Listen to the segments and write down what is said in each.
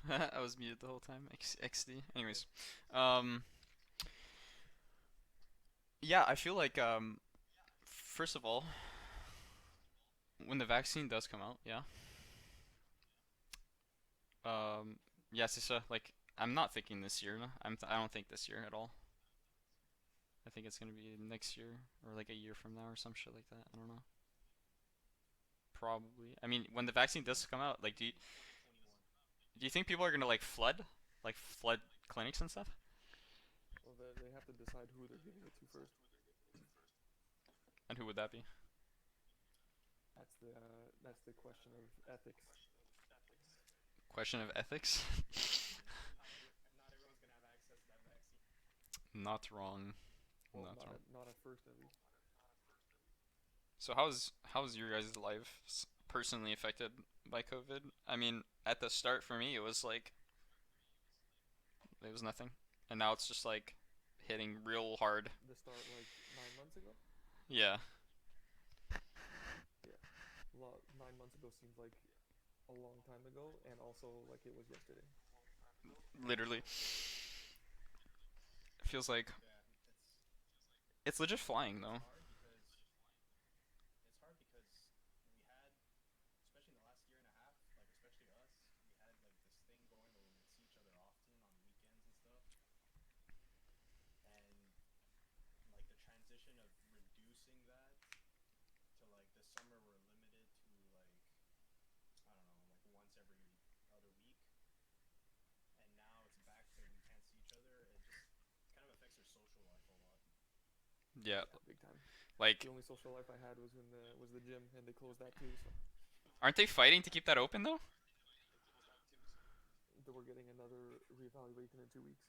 I was muted the whole time. XD. Anyways, um, yeah, I feel like first of all, when the vaccine does come out, yeah, um, yes, it's like I'm not thinking this year. No? I don't think this year at all. I think it's gonna be next year or like a year from now or some shit like that. I don't know. Probably. I mean, when the vaccine does come out, like, do you think people are gonna like flood clinics and stuff? Well, they have to decide who they're giving it to first. And who would that be? That's the question of ethics. Question of ethics? Not everyone's gonna have access to that vaccine. Not wrong. Well, Not wrong. not at first at least. So how's your guys' life personally affected by COVID? I mean, at the start for me, it was like it was nothing, and now it's just like hitting real hard. The start like 9 months ago. Yeah, Yeah, 9 months ago seems like a long time ago, and also like it was yesterday. literally, it feels like Yeah, it's legit flying it's though. hard because we had, especially in the last year and a half, like especially us, we had like this thing going where we would see each other often on weekends and stuff, and like the transition of reducing that to like this summer we're limited to like I don't know like once every other week, and now it's back to we can't see each other. It just kind of affects your social life a lot. Yeah, Yeah, big time. The like only social life I had was the gym, and they closed that too. So aren't they fighting to keep that open though? we're getting another reevaluation in 2 weeks.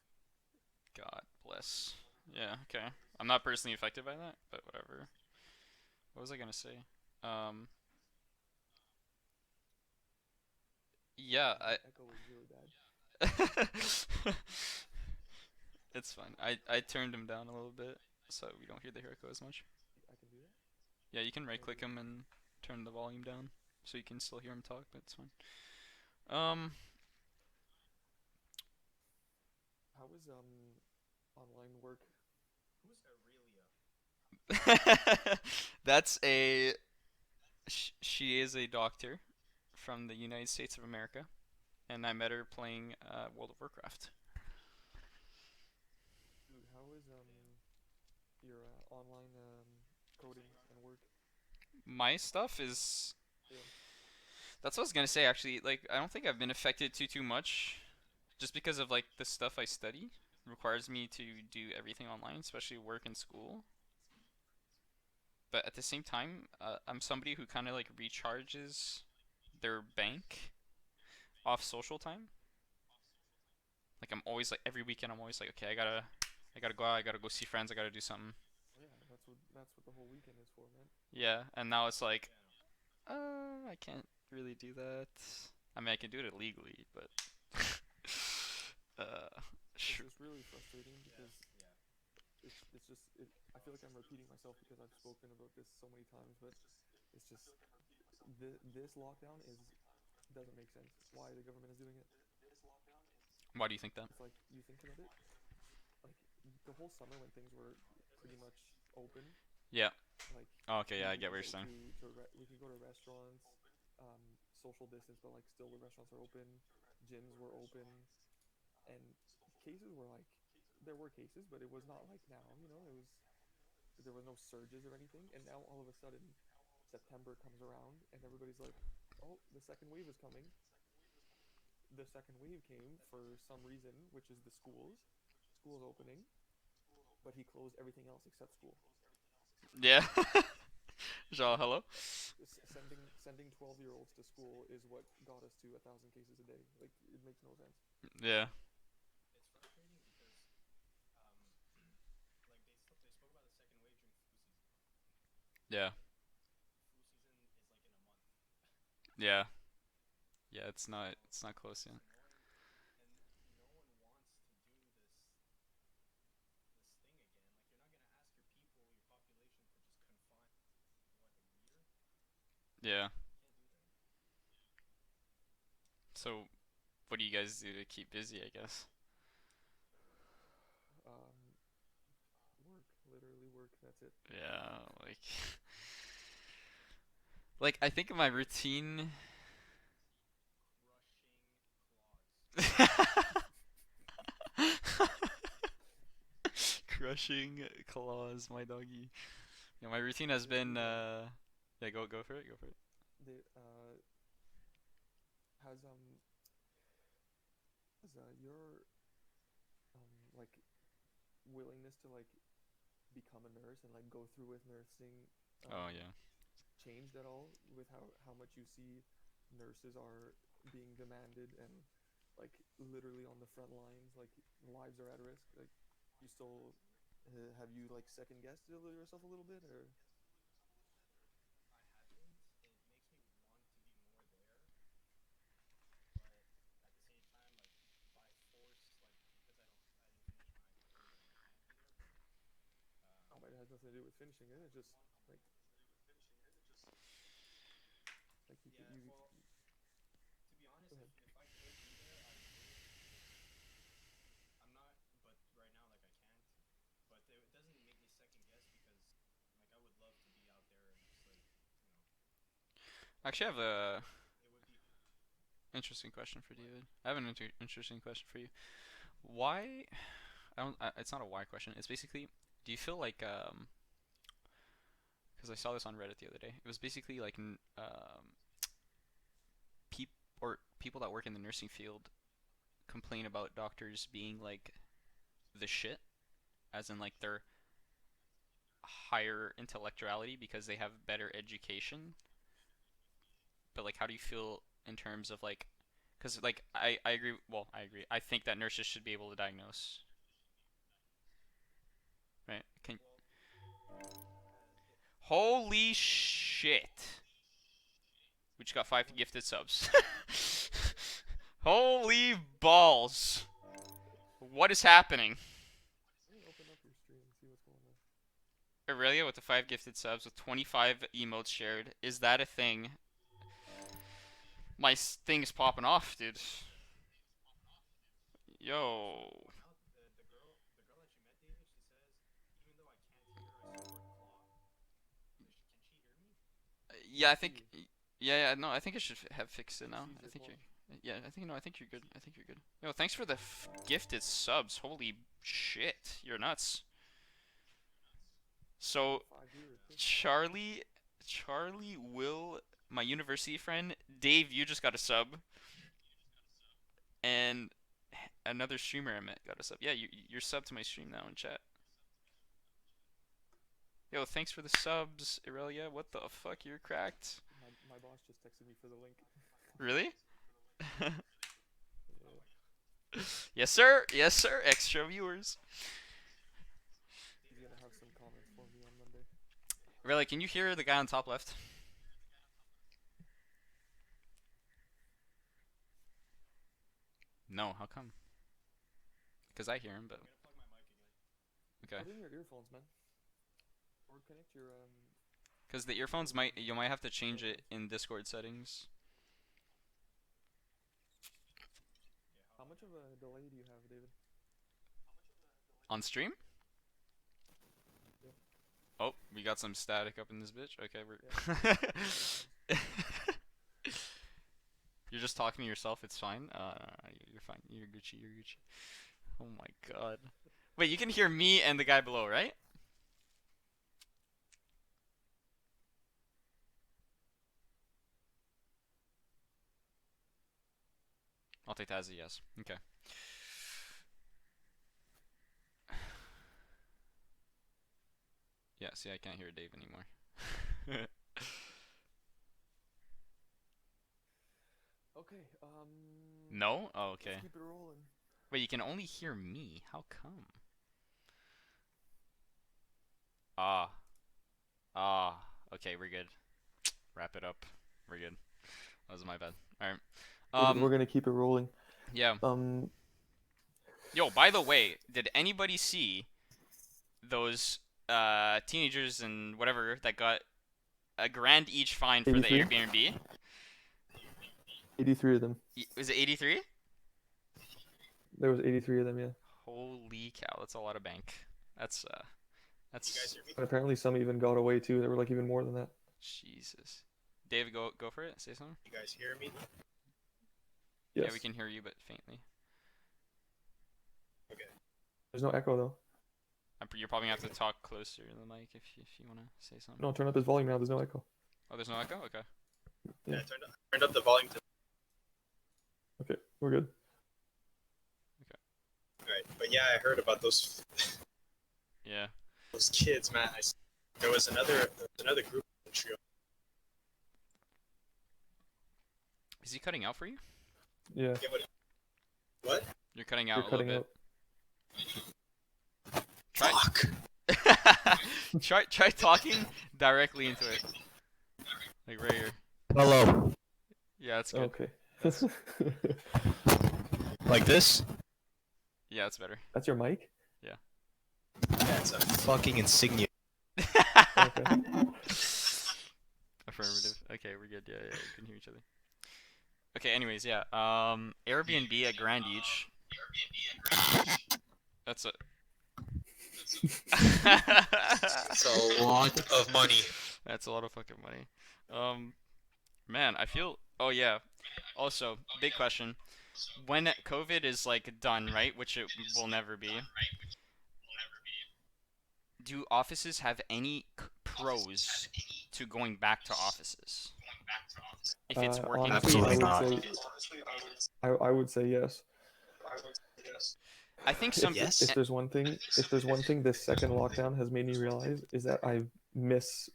God bless. Yeah, okay. I'm not personally affected by that, but whatever. What was I gonna say? Um, yeah, The echo is really bad. it's fine. I turned him down a little bit so we don't hear the echo as much. I can do that. Yeah, you can right click Maybe. him and turn the volume down so you can still hear him talk, but it's fine. Um, How is online work? Who's Aurelia? that's a she is a doctor from the United States of America, and I met her playing World of Warcraft. Dude, how is Damn. your online coding Website? and work? My stuff is Yeah. that's what I was gonna say actually. Like I don't think I've been affected too much, just because of like the stuff I study requires me to do everything online, especially work and school. But at the same time, I'm somebody who kind of like recharges their bank off social time. Like I'm always like every weekend I'm always like okay I gotta go out, I gotta go see friends, I gotta do something. Yeah, that's what the whole weekend is for, man. Yeah, and now it's like Damn. I can't really do that. I mean I can do it illegally, but uh It's sh- just really frustrating Yeah. because Yeah. it's just I feel like I'm repeating myself because I've spoken about this so many times, but it's just this lockdown is doesn't make sense. Why the government is doing it? why do you think that? It's like you think about it, like the whole summer when things were pretty much open, Yeah. like Oh, okay, yeah, I we get could what you're go saying. we could go to restaurants, social distance, but like still the restaurants are open, gyms were open, and cases were like there were cases, but it was not like now. There was no surges or anything, and now all of a sudden September comes around and everybody's like, oh, the second wave is coming. The second wave came for some reason, which is the schools opening, but he closed everything else except school. Yeah. Genre, hello? Sending 12-year-olds to school is what got us to 1,000 cases a day. Like it makes no sense. Yeah. It's frustrating because, um, like they spoke about the second wave during flu season. Yeah. Flu season is like in a month. Yeah. Yeah, it's So not close it's yet. annoying, and no one wants to do this thing again. Like you're not gonna ask your people, your population, to just confine what a year. Yeah. You can't do that. So, what do you guys do to keep busy, I guess? Um, Work, literally work. That's it. Yeah, like I think of my routine. Crushing claws. Crushing claws, my doggy. Yeah, my routine has Did been you yeah, go for it, go for it. did has your like willingness to like become a nurse and like go through with nursing Oh um yeah. changed at all with how much you see nurses are being demanded and like literally on the front lines, like lives are at risk. Like you still have you like second guessed yourself a little bit or I haven't. It makes me want to be more there, but at the same time, like by force, like because I didn't finish my degree, then I can't be there. But oh, but it has nothing to do with finishing it. It's just like you could yeah, you well, to be honest, go ahead. if I could be there, I would. I'm not, but right now, like I can't. But it doesn't make me second guess because, like, I would love to be out there and just like, you know, Actually, I have a it would be interesting question for what? David. I have an interesting question for you. Why? I don't. It's not a why question. It's basically, do you feel like because I saw this on Reddit the other day. It was basically like peop or people that work in the nursing field complain about doctors being like the shit, as in like they're higher intellectuality because they have better education. But like, how do you feel in terms of like, because like I agree. Well, I agree. I think that nurses should be able to diagnose. Holy shit. We just got 5 gifted subs. Holy balls. What is happening? Let me open up your stream and see what's going on. Aurelia with the 5 gifted subs with 25 emotes shared. Is that a thing? My thing's popping off, dude. Yo. Now the girl that you met, David, she says, even though I can't hear her, I support Claw. Can she hear me? Yeah, I See think. you. Yeah, no, I think I should have fixed it She now. sees I it think well. you're. Yeah, I think no, I think you're good. I think you're good. Yo, thanks for the gifted subs. Holy shit, you're nuts. So 5 viewers too. Charlie, Will, my university friend, Dave, you just got a sub, and another streamer I met got a sub. Yeah, you're sub to my stream now in chat. Yo, thanks for the subs, Aurelia. What the fuck, you're cracked. My boss just texted me for the link. Really? Yeah. Yes, sir. Yes, sir. Extra viewers. He's gonna have some comments for me on Monday. Really, can you hear the guy on top left? No, how come? Because I hear him, but I'm gonna plug my mic again. okay. Put in your earphones, man. Or connect your Because the earphones you might have to change it in Discord settings. How much of a delay do you have, David? On stream? Yeah. Oh, we got some static up in this bitch. Okay, we're. You're just talking to yourself. It's fine. You're fine. You're Gucci. You're Gucci. Oh my god. Wait, you can hear me and the guy below, right? I'll take that as a yes. Okay. Yeah, see, I can't hear Dave anymore. Okay, No? Oh, okay. let's keep it rolling. Wait, you can only hear me? How come? Ah. Ah. Okay, we're good. Wrap it up. We're good. That was my bad. Alright. We're gonna keep it rolling. Yeah. Um, Yo, by the way, did anybody see those teenagers and whatever that got a grand each fine for the 83? Airbnb? 83 of them. Was it 83? There was 83 of them, yeah. Holy cow, that's a lot of bank. That's You guys that's hear me? And apparently some even got away too. There were like even more than that. Jesus. David, go for it. Say something. You guys hear me? Yes. Yeah, we can hear you, but faintly. Okay. There's no echo though. You're probably gonna have to talk closer to the mic if you wanna say something. No, turn up his volume now. There's no echo. Oh, there's no echo. Okay. Yeah. Yeah, turned up the volume to. Okay, we're good. Alright, but yeah, I heard about those Yeah. kids, man. There was another group in Montreal. Is he cutting out for you? Yeah, Yeah, what? You're cutting you're out a cutting little out. bit. Try. Fuck. try talking directly into it. Like right here. Hello. Yeah, that's good. Okay. Like this? Yeah, that's better. That's your mic? Yeah, it's a fucking insignia. Okay. Affirmative. Okay, we're good. Yeah, we can hear each other. Okay, anyways, yeah. Airbnb a grand each. That's a. It's a lot of money. That's a lot of fucking money. Man, I feel. Oh yeah. Also, big question. When COVID is like done, right? Which it will never be. Do offices have any pros to going back to offices? If it's working Honestly, Absolutely I fine. would say, I would say yes. I think Yes? If there's one thing, this second lockdown has made me realize is that I miss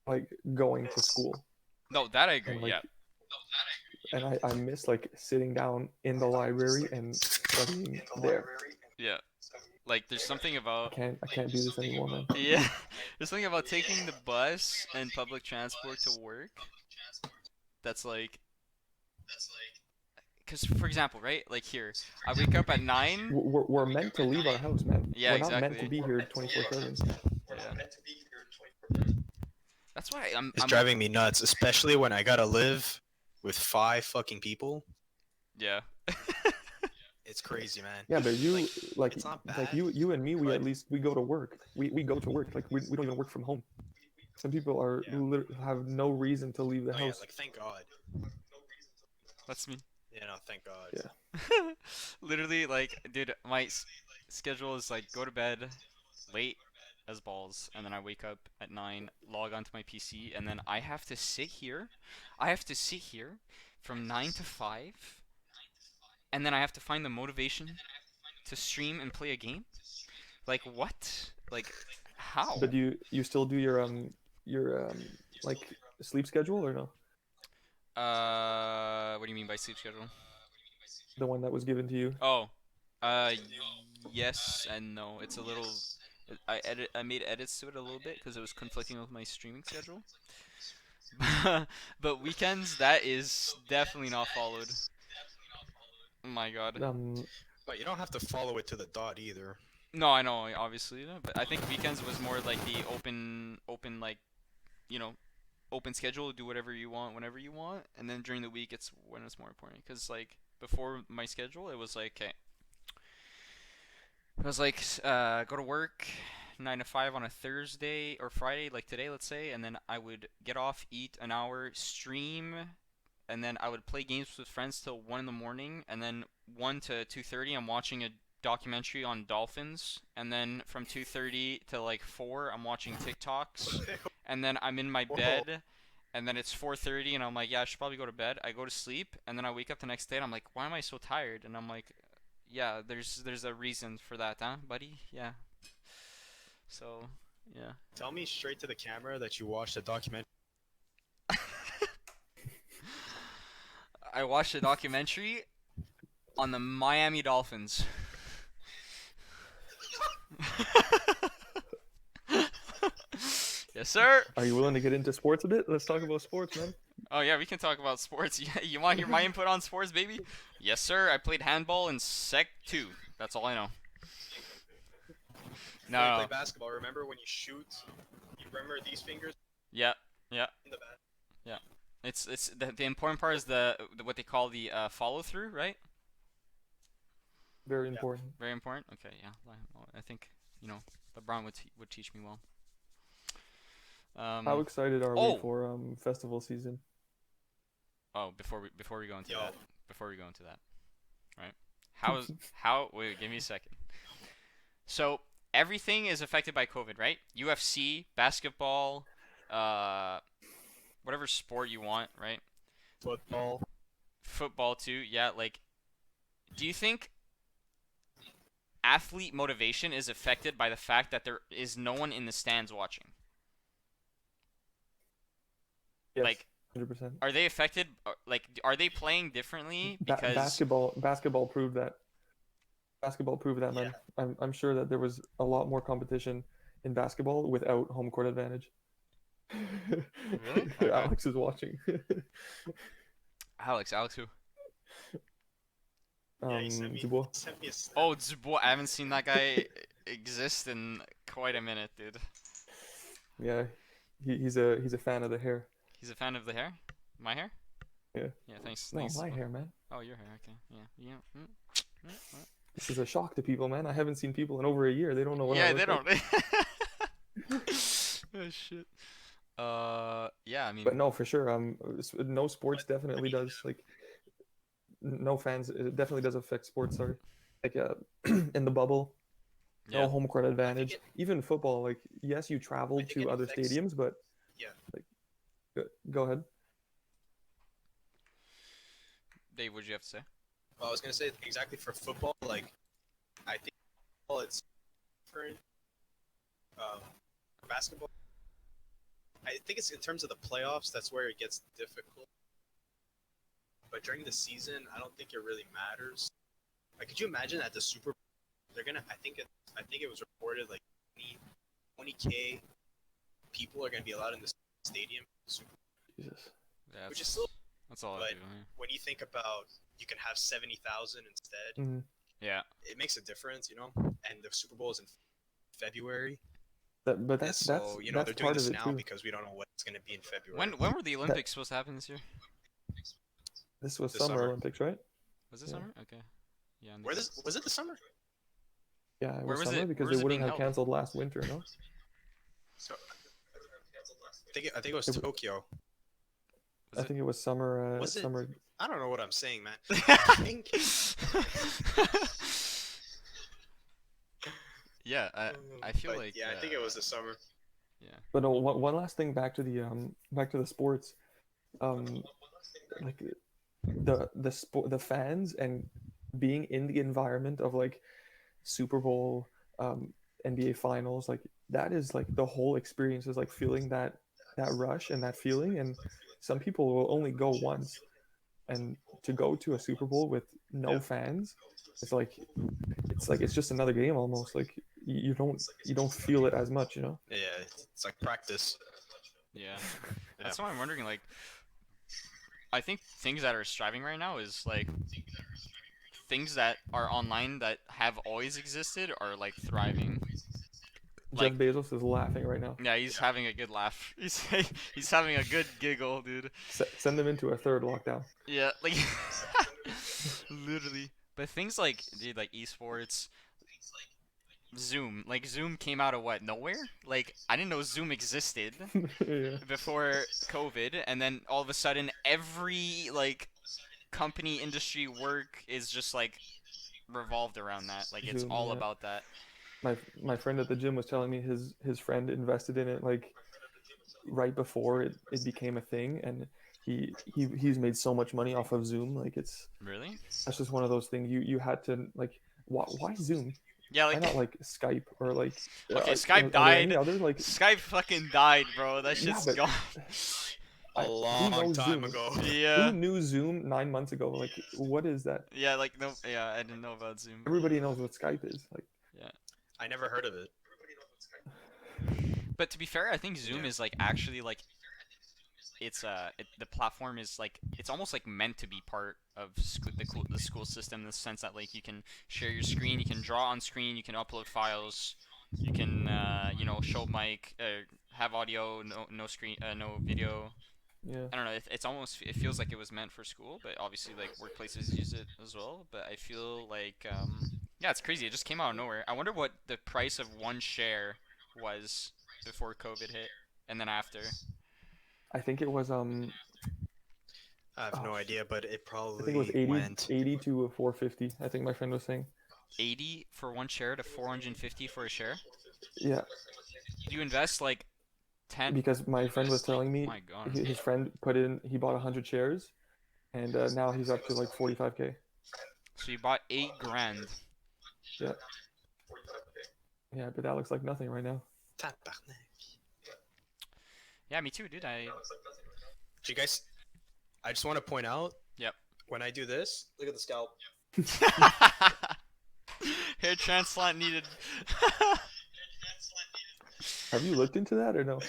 like going to school. No, that I agree. And, like, Yeah. And I miss like sitting down in the library and studying there. Yeah. Like, there's something I about can't do this anymore, man. yeah, there's something about taking the bus and public transport to work that's like, because for example, right? Like here, I wake up at 9. We're meant to leave our house, man. Yeah, We're not meant to exactly. be here 24/7. Yeah. That's why It's I'm driving me nuts, especially when I gotta live with 5 fucking people. yeah. It's crazy, man. Yeah, but Like, like it's not like bad, you and me, we but at least we go to work. We go to work. Like we don't even work from home. Some people are yeah. have no reason to leave the Oh yeah, house. like thank God. That's me. You know, thank God. Yeah. Literally, like, dude, my schedule is like go to bed late as balls, and then I wake up at 9, log onto my PC, and then I have to sit here. I have to sit here from 9 to 5, and then I have to find the motivation to stream and play a game. Like what? Like how? But you still do your like sleep schedule or no? What do you mean by sleep schedule? The one that was given to you. Oh, yes and no. It's a little. I made edits to it a little bit because it was conflicting with my streaming schedule. But weekends, that is definitely not followed. Oh my god. But you don't have to follow it to the dot either. No, I know, obviously, but I think weekends was more like the open like, you know, open schedule. Do whatever you want whenever you want, and then during the week, it's when it's more important. Cause like before my schedule, it was like, okay, it was like go to work 9 to 5 on a Thursday or Friday, like today, let's say, and then I would get off, eat an hour, stream, and then I would play games with friends till 1 in the morning, and then 1 to 2:30, I'm watching a documentary on dolphins, and then from 2:30 to like 4, I'm watching TikToks, and then I'm in my Whoa. bed, and then it's 4:30, and I'm like, yeah, I should probably go to bed. I go to sleep, and then I wake up the next day, and I'm like, why am I so tired? And I'm like, yeah, there's a reason for that, huh, buddy? Yeah. So, yeah. Tell me straight to the camera that you watched a documentary. I watched a documentary on the Miami Dolphins. Yes, sir. Are you willing to get into sports a bit? Let's talk about sports, man. Oh yeah, we can talk about sports. Yeah, you want to hear my input on sports, baby? Yes, sir. I played handball in Sec 2. That's all I know. Before you No, play no. basketball, remember when you shoot, you remember these fingers Yeah, yeah, in the bat? yeah. It's the important part is the what they call the follow through, right? Very Yeah. important. Very important. Okay, yeah. I think LeBron would teach me well. How excited are we Oh, for festival season? oh, before we go into Yo. that, before we go into that, right? Wait, give me a second. So everything is affected by COVID, right? UFC, basketball, whatever sport you want, right? Football. Football too. Yeah, like, do you think athlete motivation is affected by the fact that there is no one in the stands watching? Yes, Like, 100%. are they affected? Like, are they playing differently because? Basketball proved that. Basketball proved that, man. Yeah. I'm sure that there was a lot more competition in basketball without home court advantage. Really? Okay. Alex is watching. Alex who? Yeah, he sent me, Dubois. sent me a snap. Oh, Dubois. I haven't seen that guy exist in quite a minute, dude. Yeah, he's a fan of the hair. He's a fan of the hair? My hair? Yeah. Yeah, thanks. No, Thanks. my hair, man. Oh, your hair. Okay. Yeah. Yeah. This is a shock to people, man. I haven't seen people in over a year. They don't know what I Yeah, look they like. don't. Oh shit. Yeah. I mean. But no, for sure. No sports But, definitely I mean, does like no fans. It definitely does affect sports. Sorry, like in the bubble, no Yeah. home court I think advantage. it, Even football, like yes, you I travel think to it other affects. stadiums, but Yeah. like go ahead. Dave, what'd you have to say? Well, I was gonna say exactly for football. Like, I think football it's different. For basketball, I think it's in terms of the playoffs. That's where it gets difficult. But during the season, I don't think it really matters. Like, could you imagine at the Super Bowl, they're gonna. I think it was reported like 20K people are gonna be allowed in the stadium, Jesus. Yeah, which is still. that's all I But do. Yeah. when you think about you can have 70,000 instead, Mm-hmm. Yeah. it makes a difference, you know. And the Super Bowl is in February, But and that's so that's they're doing part of this it now too. because we don't know what's gonna be in February When were the That Olympics supposed to happen this year? this was this Summer summer. Olympics, right? Was it Yeah. summer? Okay. Yeah. Where this was it this summer? Yeah, it Where was was summer it? because Where they was it wouldn't being have held? canceled last winter, no? So I think it was It, w- Tokyo. I Was it? think it was summer. Was it? Summer. I don't know what I'm saying, man. I think. Yeah. I feel But like. yeah, I think it was the summer. Yeah. But no, one last thing back to the sports. Um, like the fans and being in the environment of like Super Bowl, NBA Finals, like that is like the whole experience is like feeling that rush and that feeling. And some people will only go once, and to go to a Super Bowl with no Yeah. fans, it's like it's just another game almost. Like you don't feel it as much, you know. Yeah, it's like practice. Yeah. Yeah. That's why I'm wondering. Like, I think things that are striving right now is like things that are online that have always existed are like thriving. Jeff Like, Bezos is laughing right now. yeah, he's having a good laugh. He's having a good giggle, dude. Send them into a third lockdown. Yeah, like literally. But things like, dude, like esports, Zoom. Like Zoom came out of what? Nowhere? Like I didn't know Zoom existed Yeah. before COVID, and then all of a sudden every like company industry work is just like revolved around that. Like it's Zoom, all yeah. about that. My friend at the gym was telling me his friend invested in it like right before it became a thing, and he's made so much money off of Zoom. Like Really? that's just one of those things you had to like. Why Zoom? Yeah, Why like not like Skype or like okay, Skype are there any died. other like Skype fucking died, bro. That yeah, shit's but gone. A who long knows time Zoom? ago. Who Yeah. knew Zoom 9 months ago? Like what is that? Yeah, like no, yeah, I didn't know about Zoom. Everybody knows what Skype is. Like Yeah. I never heard of it. But to be fair, I think Zoom Yeah. is like actually like the platform is like it's almost like meant to be part of the school system in the sense that like you can share your screen, you can draw on screen, you can upload files, you can show mic, have audio, no screen, no video. yeah. I don't know. It's almost it feels like it was meant for school, but obviously like workplaces use it as well. But I feel like yeah, it's crazy. It just came out of nowhere. I wonder what the price of one share was before COVID hit, and then after. I think it was I have oh, no idea, but it I think it was probably 80, went. 80 to 450. I think my friend was saying. 80 for one share to 450 for a share. Yeah, You invest like 10. because my friend was telling me My God. his friend he bought 100 shares, and now he's up to like 45K. So you bought 8 grand. Yeah, yeah, but that looks like nothing right now. Tabarnak. Yeah, me too, dude. Do you guys? I just want to point out. Yep. When I do this, look at the scalp. Hair transplant needed. Have you looked into that or no?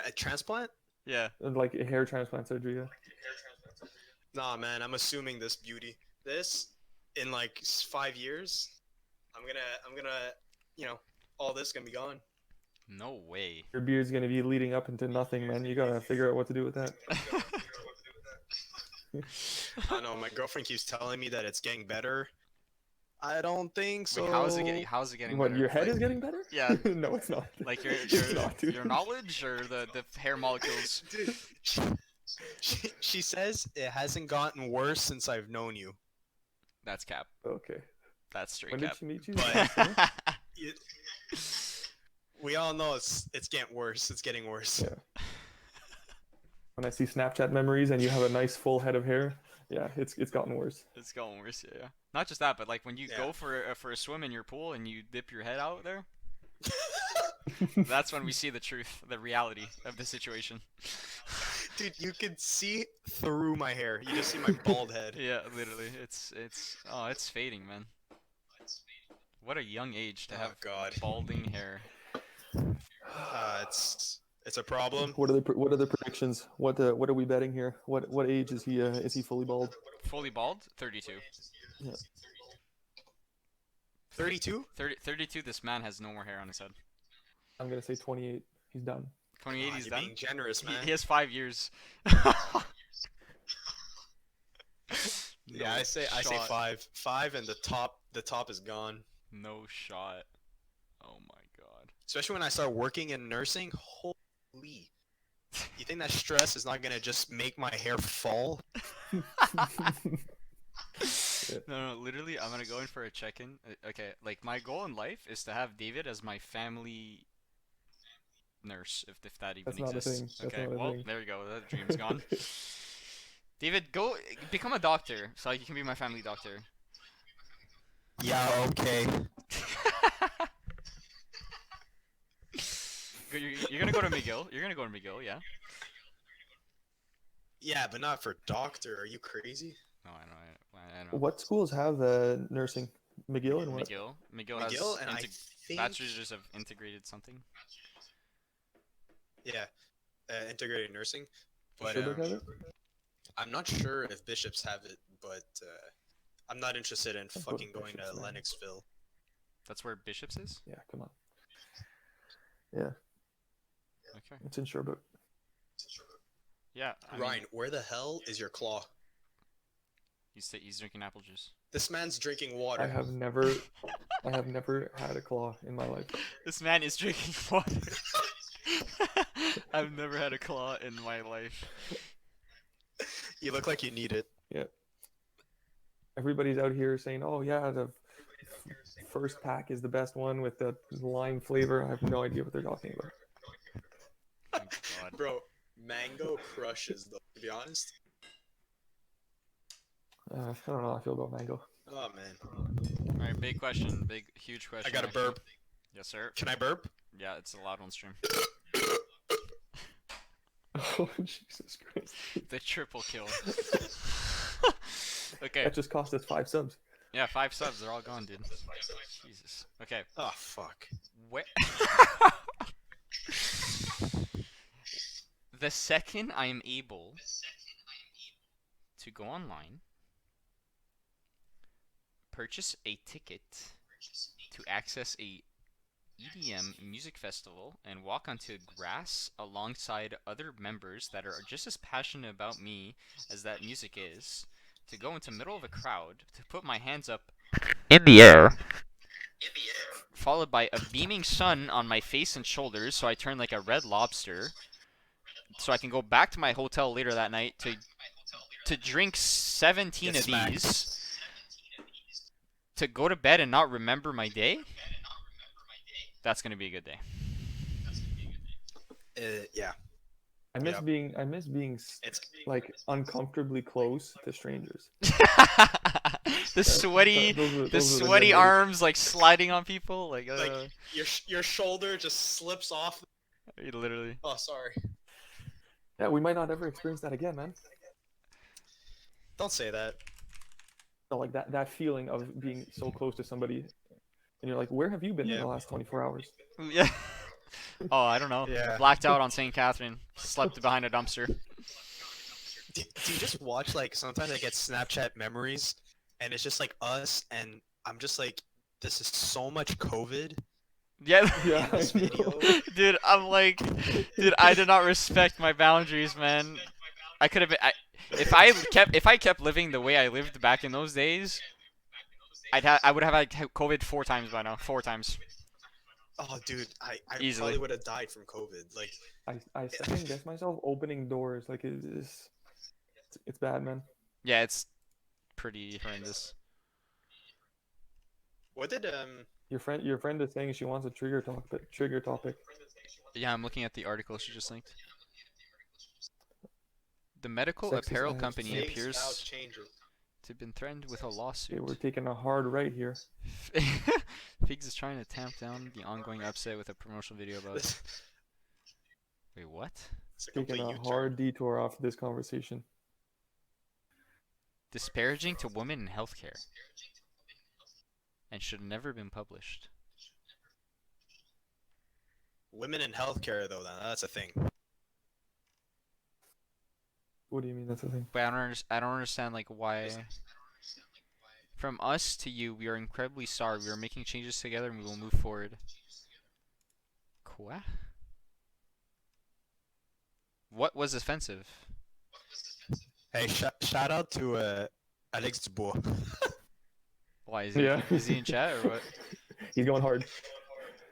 A transplant? Yeah. Like a hair transplant surgery? Yeah. Nah, man. I'm assuming this beauty. This in like 5 years, I'm gonna, all this gonna be gone. No way. Your beard's gonna be leading up into nothing, man. You gotta figure out what to do with that. I don't know. My girlfriend keeps telling me that it's getting better. I don't think so. Wait, how's it getting? How's it getting What, better? your head Like, is getting better? Yeah. No, it's not. Like It's not, dude. your knowledge or the hair molecules? Dude, she says it hasn't gotten worse since I've known you. That's cap. Okay. That's straight When did cap. she meet you? But- We all know it's getting worse. It's getting worse. Yeah. When I see Snapchat memories and you have a nice full head of hair, yeah, it's gotten worse. It's going worse, yeah. Not just that, but like when you Yeah. go for a swim in your pool and you dip your head out there, that's when we see the truth, the reality of the situation. Dude, you can see through my hair. You just see my bald head. Yeah, literally, it's fading, man. What a young age to Oh have God. balding hair. It's a problem. What are the predictions? What are we betting here? What age is he fully bald? Fully bald? 32. Yeah, 32? 32, this man has no more hair on his head. I'm gonna say 28. He's done. 28, he's You're done? being generous, man. He has 5 years. Yeah, No I say shot. 5. 5 and the top is gone. No shot. Oh my god. Especially when I start working in nursing. Holy. You think that stress is not gonna just make my hair fall? No, literally, I'm gonna go in for a check-in. Okay, like my goal in life is to have David as my family nurse, if that even That's not a exists. thing. That's Okay, not a well, thing. there you go. That dream's gone. David, go become a doctor, so you can be my family doctor. Yeah, okay. You're gonna go to McGill. You're gonna go to McGill, yeah. Yeah, but not for doctor. Are you crazy? No, I know. What schools have nursing? McGill and what? McGill has McGill and I think bachelors of integrated something. yeah, integrated nursing. Does But Sherbrooke have it? I'm not sure if bishops have it, but I'm not interested in I'll go to fucking going to Bishops, man. Lennoxville. That's where Bishops is. Yeah, come on. Yeah, Okay. it's in Sherbrooke. Yeah. I mean, Ryan, where the hell is your claw? he's drinking apple juice. This man's drinking water. I have never had a claw in my life. This man is drinking water. I've never had a claw in my life. You look like you need it. Yeah. Everybody's out here saying, "Oh yeah, the first pack is the best one with the lime flavor." I have no idea what they're talking about. Thank God. Bro, mango crushes though, to be honest. I don't know how I feel about mango. Oh man. All right, big question, huge question. I got a actually. burp. Yes, sir. Can I burp? Yeah, it's a loud one stream. Oh Jesus Christ! The triple kill. Okay. That just cost us 5 subs. Yeah, 5 subs. They're all gone, dude. Jesus. Okay. Oh fuck. Where? The second I am able to go online, purchase a ticket to access a EDM music festival and walk onto grass alongside other members that are just as passionate about me as that music is, to go into middle of a crowd, to put my hands up in the air, followed by a beaming sun on my face and shoulders so I turn like a red lobster, so I can go back to my hotel later that night to drink 17 Get of smacked. these, to go to bed and not remember my day. That's gonna be a good day. Yeah. I miss Yep. being It's like uncomfortably close to strangers. The sweaty, Those were the good sweaty memories. arms like sliding on people, like your shoulder just slips off. literally. Oh, sorry. Yeah, we might not ever experience that again, man. Don't say that. So, like that feeling of being so close to somebody, and you're like, where have you been in Yeah. the last 24 hours? Yeah. Oh, I don't know. Yeah. Blacked out on St. Catherine. Slept behind a dumpster. Do you just watch like sometimes I get Snapchat memories and it's just like us and I'm just like this is so much COVID Yeah. Yeah, in this I know. video. Dude, I'm like, dude, I did not respect my boundaries, man. I could have been. If I kept living the way I lived back in those days, I would have had COVID 4 times by now. 4 times. Oh dude, I Easily. probably would have died from COVID. Like I second guess myself opening doors. Like it's bad, man. Yeah, it's pretty horrendous. what did Your friend is saying she wants a trigger topic. Yeah, I'm looking at the article she just linked. The medical Sexist apparel ass. company Figs appears out changer. to have been threatened with a Okay, lawsuit. we're taking a hard right here. Figs is trying to tamp down the ongoing upset with a promotional video about. It's Wait, what? a Taking complete a U-turn. hard detour off this conversation. Disparaging to women in healthcare. and should have never been published. Women in healthcare, though, that's a thing. What do you mean that's the thing? But I don't understand like why. From us to you, we are incredibly sorry. We are making changes together and we will move forward. Quoi? What was offensive? Hey, shout out to Alex Dubois. Why is Yeah. is he in chat or what? He's going hard.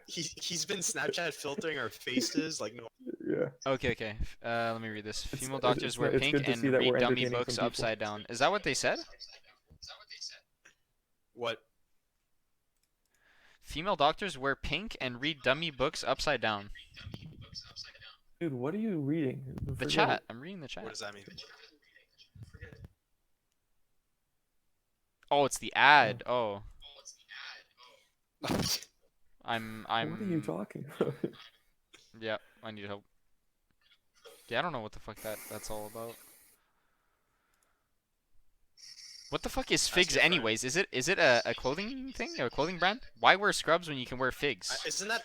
He's been Snapchat filtering our faces like no. Yeah. Okay. Let me read this. Female It's- doctors it's- wear it's pink good to and see that read we're dummy entertaining books some people. upside down. Is that what they said? What? Female doctors wear pink and read dummy books upside down. Dude, what are you reading? The Forget chat. it. I'm reading the What chat. does that mean? Oh, it's the ad. Oh, I'm. What are you talking about? Yeah, I need help. Yeah, I don't know what the fuck that's all about. What the fuck is figs different. anyways? Is it a clothing thing? A clothing brand? Why wear scrubs when you can wear figs? Isn't that?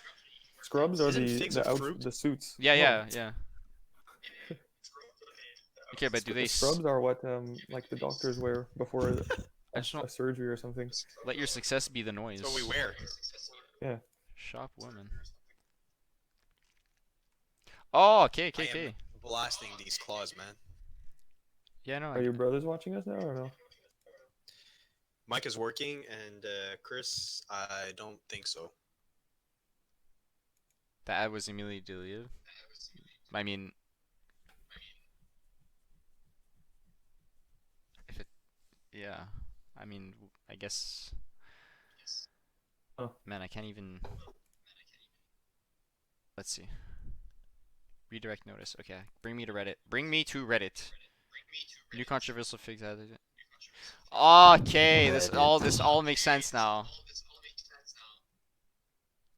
Scrubs are Isn't figs a fruit? the suits. Yeah, No, yeah. Okay, but do the they scrubs are what like the doctors wear before I just a don't surgery or something. let your success be the noise. That's what we wear. Yeah. Shop women. Oh, okay. I am blasting these claws, man. Yeah, no. Are your brothers watching us now or no? Mike is working, and Chris, I don't think so. The ad was immediately deleted. I mean, if it, yeah. I mean, I guess. Oh. Man, I can't even. Let's see. Redirect notice. Okay, bring me to Reddit. Bring me to Reddit. New controversial figs added. Okay, this all makes sense now.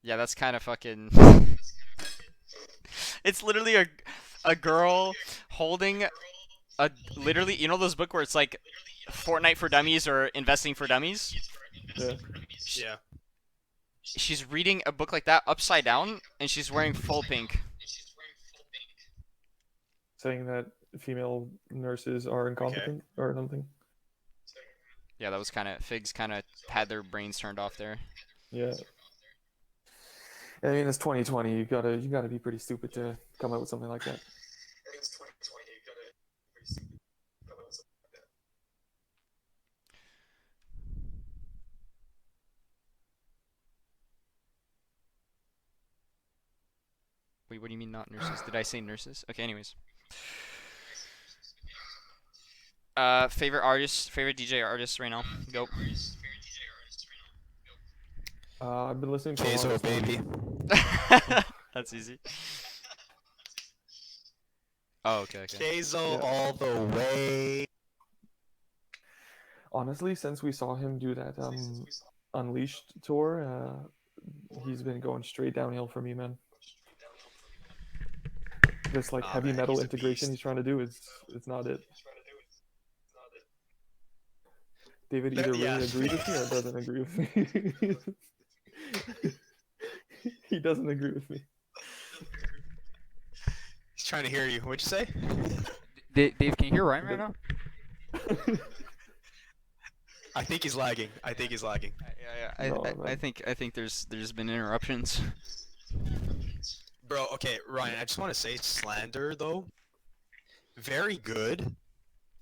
Yeah, that's kind of fucking. It's literally a girl holding a literally, you know those book where it's like Fortnite for Dummies or Investing for Dummies? Yeah. Yeah. She's reading a book like that upside down and she's wearing full pink. Saying that female nurses are incompetent or something. Yeah, that was figs kind of had their brains turned off there. Yeah. I mean, it's 2020. You gotta be pretty stupid to come up with something like that. Wait, what do you mean not nurses? Did I say nurses? Okay, anyways. Favorite DJ artist right now? Go. I've been listening to a lot Queso, of stuff. baby. That's easy. Oh, okay. Queso Yeah. all the way. Honestly, since we saw him do that Unleashed tour, he's been going straight downhill for me, man. This like Aw, heavy man, metal he's a integration beast. he's trying to do is not it. David There- either yeah. really agrees with me or doesn't agree with me. He doesn't agree with me. He's trying to hear you. What'd you say? Dave, can you hear Ryan right now? I think he's lagging. Yeah. No, I man. think there's been interruptions. Bro, okay, Ryan, I just want to say slander though. Very good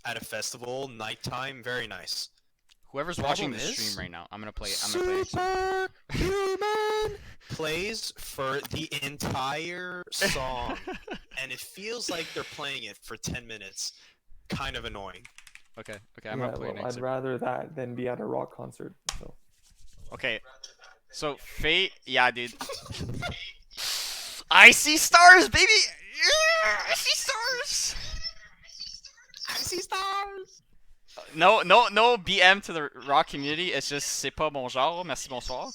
at a festival, nighttime, very nice. Whoever's watching Problem this is- stream right now, I'm gonna play it. Superhuman plays for the entire song, and it feels like they're playing it for 10 minutes. Kind of annoying. Okay, I'm gonna play well, next. I'd rather that than be at a rock concert. So Okay, so Fate, yeah, dude. I see stars, baby. Yeah, I see stars. I see stars. No BM to the rock community. It's just c'est pas mon genre. Merci bonsoir.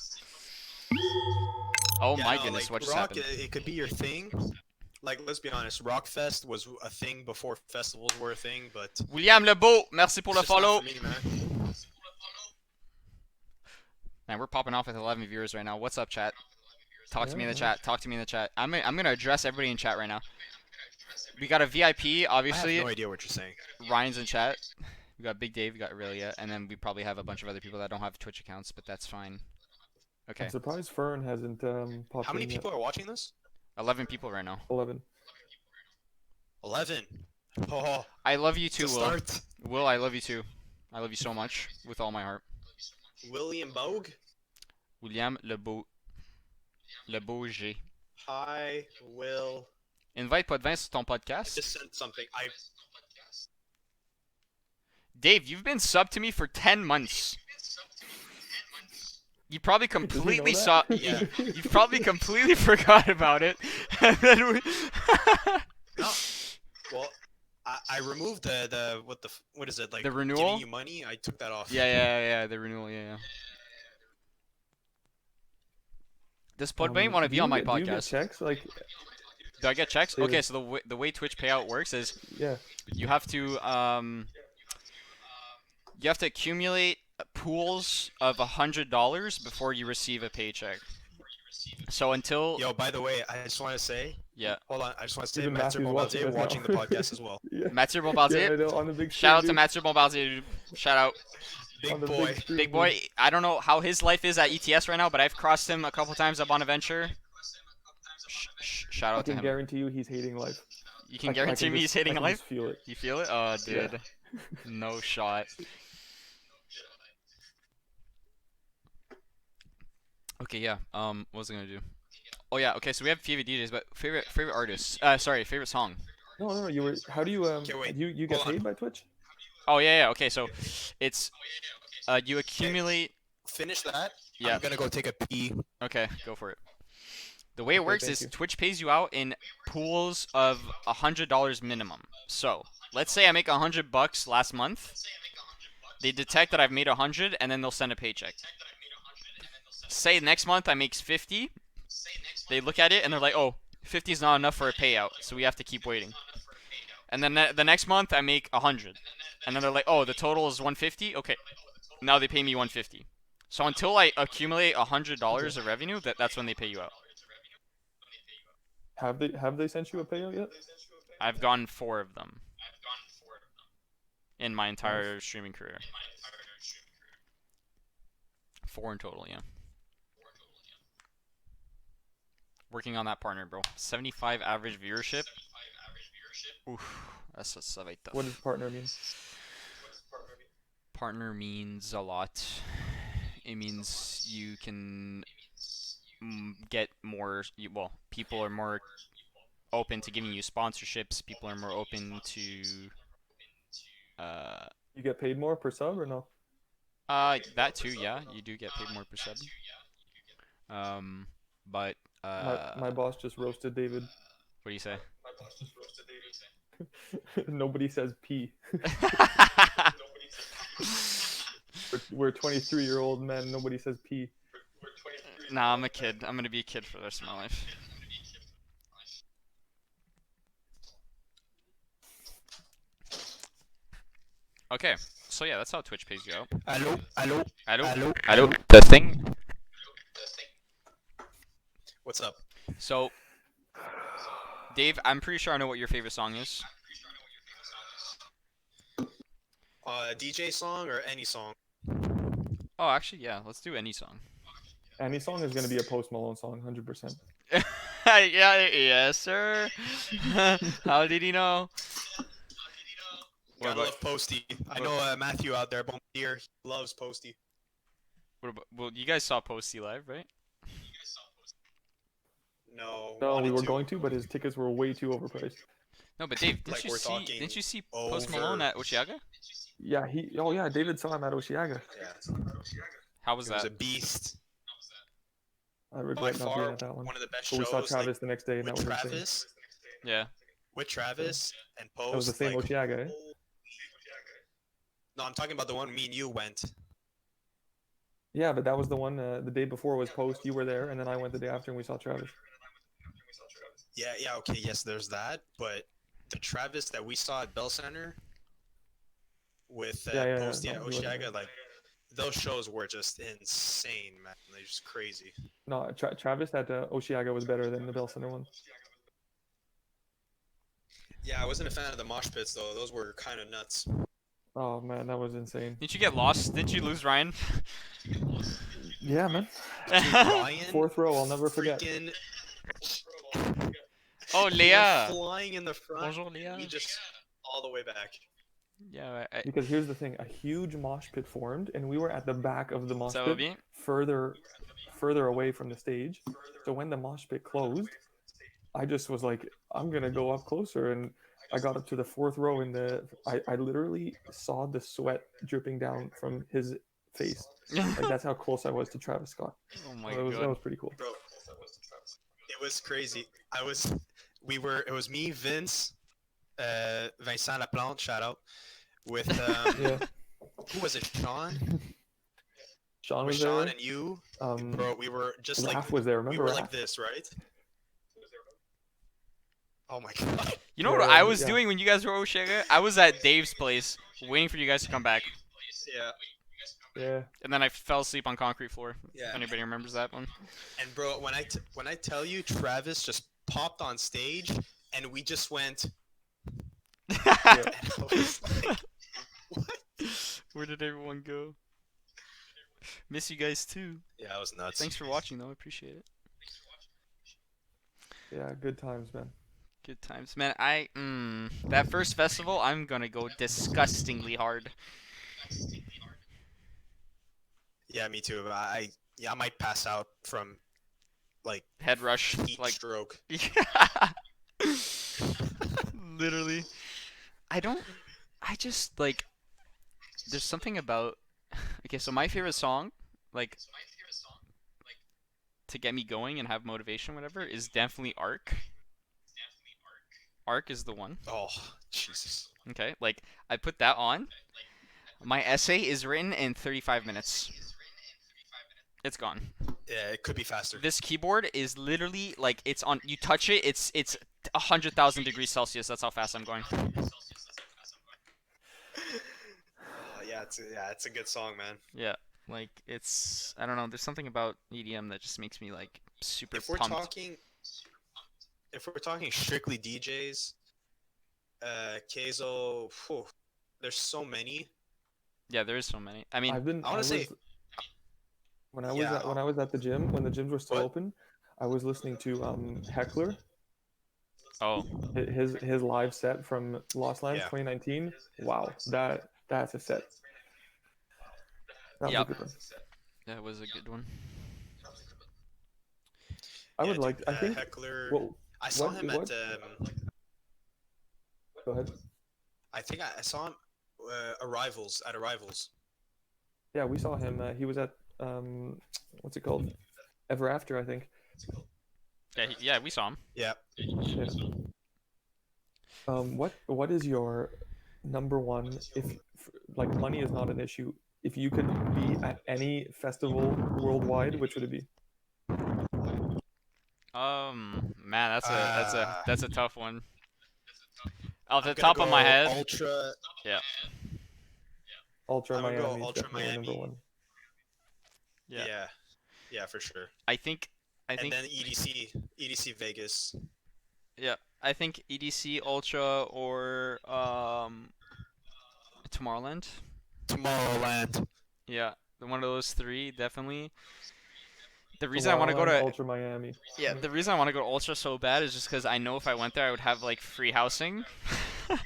Oh Yeah, my no, goodness, like, what just rock, happened? it could be your thing. Like, let's be honest, Rockfest was a thing before festivals were a thing, but William Lebeau, merci pour le it's just not follow. for me, man. Man, we're popping off with 11 viewers right now. What's up, chat? Talk to Yeah, me in the nice. chat. Talk to me in the chat. I'm gonna address everybody in chat right now. We got a VIP, I have obviously. no idea what you're saying. Ryan's in chat. We got Big Dave. We got Aurelia, and then we probably have a bunch of other people that don't have Twitch accounts, but that's fine. I'm Okay, surprised Fern hasn't popped How many in yet. people are watching this? 11 people right now. 11. 11. Oh, I love you it's too, a Will. start. Will, I love you too. I love you so much with all my heart. William Bogue. William Le Beau G. Hi, Will. Invite pas de vin sur ton I podcast. just sent something. Dave, you've been sub to me for 10 months. You probably Does he know completely that? saw. Yeah. You probably completely forgot about it, and then we. No. Well, I removed the what is it like? The renewal? Giving you money. I took that off. Yeah. The renewal. Yeah. Does Podbane want to Do be on my do you get podcast? checks? Like, Do I get checks? David. Okay, so the way Twitch payout works is yeah. you have to accumulate pools of $100 before you receive a paycheck. So until Yo, by the way, I just want to say. yeah, Hold on. I just want to say, Even Master Matthew's watching Bombardier us now. watching the podcast as well. Yeah. Mathieu Yeah, I Bombardier. know, on the big Shout out to screen, Mathieu Bombardier. Shout out, dude. On Big the boy. screen, big dude. boy. I don't know how his life is at ETS right now, but I've crossed him a couple times up on a venture. Shout out I to can him. guarantee you he's hating life. You can I guarantee me he's I hitting can life. just feel it. You feel it? Oh, Yeah. dude, no shot. Okay, yeah. What was I gonna do? Oh yeah. Okay, so we have favorite DJs, but favorite artists. Sorry, favorite song. No. You were. How do you Okay, wait. You get Hold on. paid by Twitch? Oh yeah. Okay, so it's you accumulate. Finish that. Yeah. I'm gonna go take a pee. Okay, go for it. The way it Okay, works thank is you. Twitch pays you out in pools of $100 minimum. So let's say I make $100 last month. They detect that I've made 100, and then they'll send a paycheck. Say next month I make 50. They look at it and they're like, oh, 50 is not enough for a payout, so we have to keep waiting. And then the next month I make 100, and then they're like, oh, the total is 150. Okay, now they pay me 150. So until I accumulate $100 of revenue, that's when they pay you out. Have they sent you a payout yet? I've gotten 4 of them in my entire streaming career. 4 in total, yeah. Working on that partner, bro. 75 average viewership. Oof, that's very tough. What does partner mean? Partner means a lot. It means you can get more. Well, people are more open to giving you sponsorships. People are more open to. You get paid more per sub or no? That too. Yeah, you do get paid more per sub. But My boss just roasted David. what do you say? Nobody says P. We're 23-year-old men. Nobody says P. Nah, I'm a kid. I'm gonna be a kid for the rest of my life. Okay, so yeah, that's how Twitch pays you out. Hello. Hello. The thing. What's up? So, Dave, I'm pretty sure I know what your favorite song is. DJ song or any song? Oh, actually, yeah. Let's do any song. Any song is gonna be a Post Malone song, 100%. Yes, sir. How did he know? What Gotta about, love Posty. I know Matthew out there, Bombardier, he loves Posty. well, you guys saw Posty live, right? No. No, we wanted were to. going to, but his tickets were way too overpriced. No, but Dave, Like we're talking didn't you see Post Malone over. at Oshiaga? Yeah, David saw him at Oshiaga. Yeah. How was It was that? a beast. I By regret not far, being at that one. one of the best But we saw shows. Travis Like, the next day, and that with was insane. Travis, Yeah. and Post. That was the same like, Oshiaga, eh? No, I'm talking about the one me and you went. Yeah, but that was the one the day before was Post. You were there, and then I went the day after, and we saw Travis. Yeah, okay, yes, there's that. But the Travis that we saw at Bell Center with Yeah, Posty no, at he wasn't Oshiaga, there. like those shows were just insane, man. They're just crazy. No, Travis at Oshiaga was better than the Bell Center one. Yeah, I wasn't a fan of the mosh pits though. Those were kind of nuts. Oh man, that was insane. Didn't you get lost? Didn't you lose Ryan? Yeah, man. Dude, Ryan, Fourth row, I'll never forget. freaking, Oh, he went Léa. flying in the front. Bonjour, And we Léa. just all the way back. Yeah, Because here's the thing, a huge mosh pit formed, and we were at the back of the mosh ça va pit, bien? further away from the stage. So when the mosh pit closed, I just was like, I'm gonna go up closer, and I got up to the fourth row, and I literally saw the sweat dripping down from his face. Like that's how close I was to Travis Scott. Oh my That god. was pretty cool. Bro, it was crazy. It was me, Vince, Vincent Laplante, shout out, with Yeah, who was it? Sean? Sean With was there. Sean and you, bro. We were just like Raph was there. we Remember were Raph? like this, right? Oh my god. You know what Yeah, I was yeah. doing when you guys were Oshiaga? I was at Dave's place waiting for you guys to come back. Yeah. Yeah. And then I fell asleep on concrete floor. Yeah. If anybody remembers that one. And bro, when I tell you, Travis just popped on stage, and we just went. And I was like, what? Where did everyone go? Miss you guys too. Yeah, it was nuts. Thanks for watching though, I appreciate it. Yeah, good times, man. Good times. Man, that first festival, I'm gonna go disgustingly hard. Yeah, me too. I might pass out from like Head rush. heat Like, stroke. yeah. Literally. I just, like, there's something about, okay, so my favorite song, like, to get me going and have motivation, whatever, is definitely Arc. Arc is the one. Oh, Jesus. Okay, like, I put that on. My essay is written in 35 minutes. It's gone. Yeah, it could be faster. This keyboard is literally, like, it's on, you touch it, it's 100,000 degrees Celsius. That's how fast I'm going. Yeah, it's a good song, man. Yeah, like, it's, I don't know, there's something about EDM that just makes me, like, super If we're pumped. talking strictly DJs, Keizo, whew, there's so many. Yeah, there is so many. I mean, I wanna say- when I was Yeah, when I was at the gym, when the gyms were still What? open, I was listening to Heckler, oh, his live set from Lost Lands Yeah. 2019. Wow, that's a set. That was Yep. a good one. that was a good one. I Yeah, would dude, like. I think. Heckler. Well, I saw what- him what- at. Go ahead. I think I saw him Arrivals at Arrivals. Yeah, we saw him. He was at what's it called? Ever After, I think. Yeah, yeah, we saw him. Yeah. Yeah. What is your number one? If like money is not an issue, if you could be at any festival worldwide, which would it be? Man, that's a tough one. Off the I'm top gonna of my go head, Ultra. Ultra I'm gonna go Miami is Ultra definitely Miami. number one. yeah. Yeah, for sure. I think, And then EDC Vegas. yeah, I think EDC Ultra or Tomorrowland. Tomorrowland. Yeah, one of those three definitely. The reason I want to go Tomorrowland, to Ultra Miami. yeah, the reason I want to go to Ultra so bad is just because I know if I went there, I would have like free housing,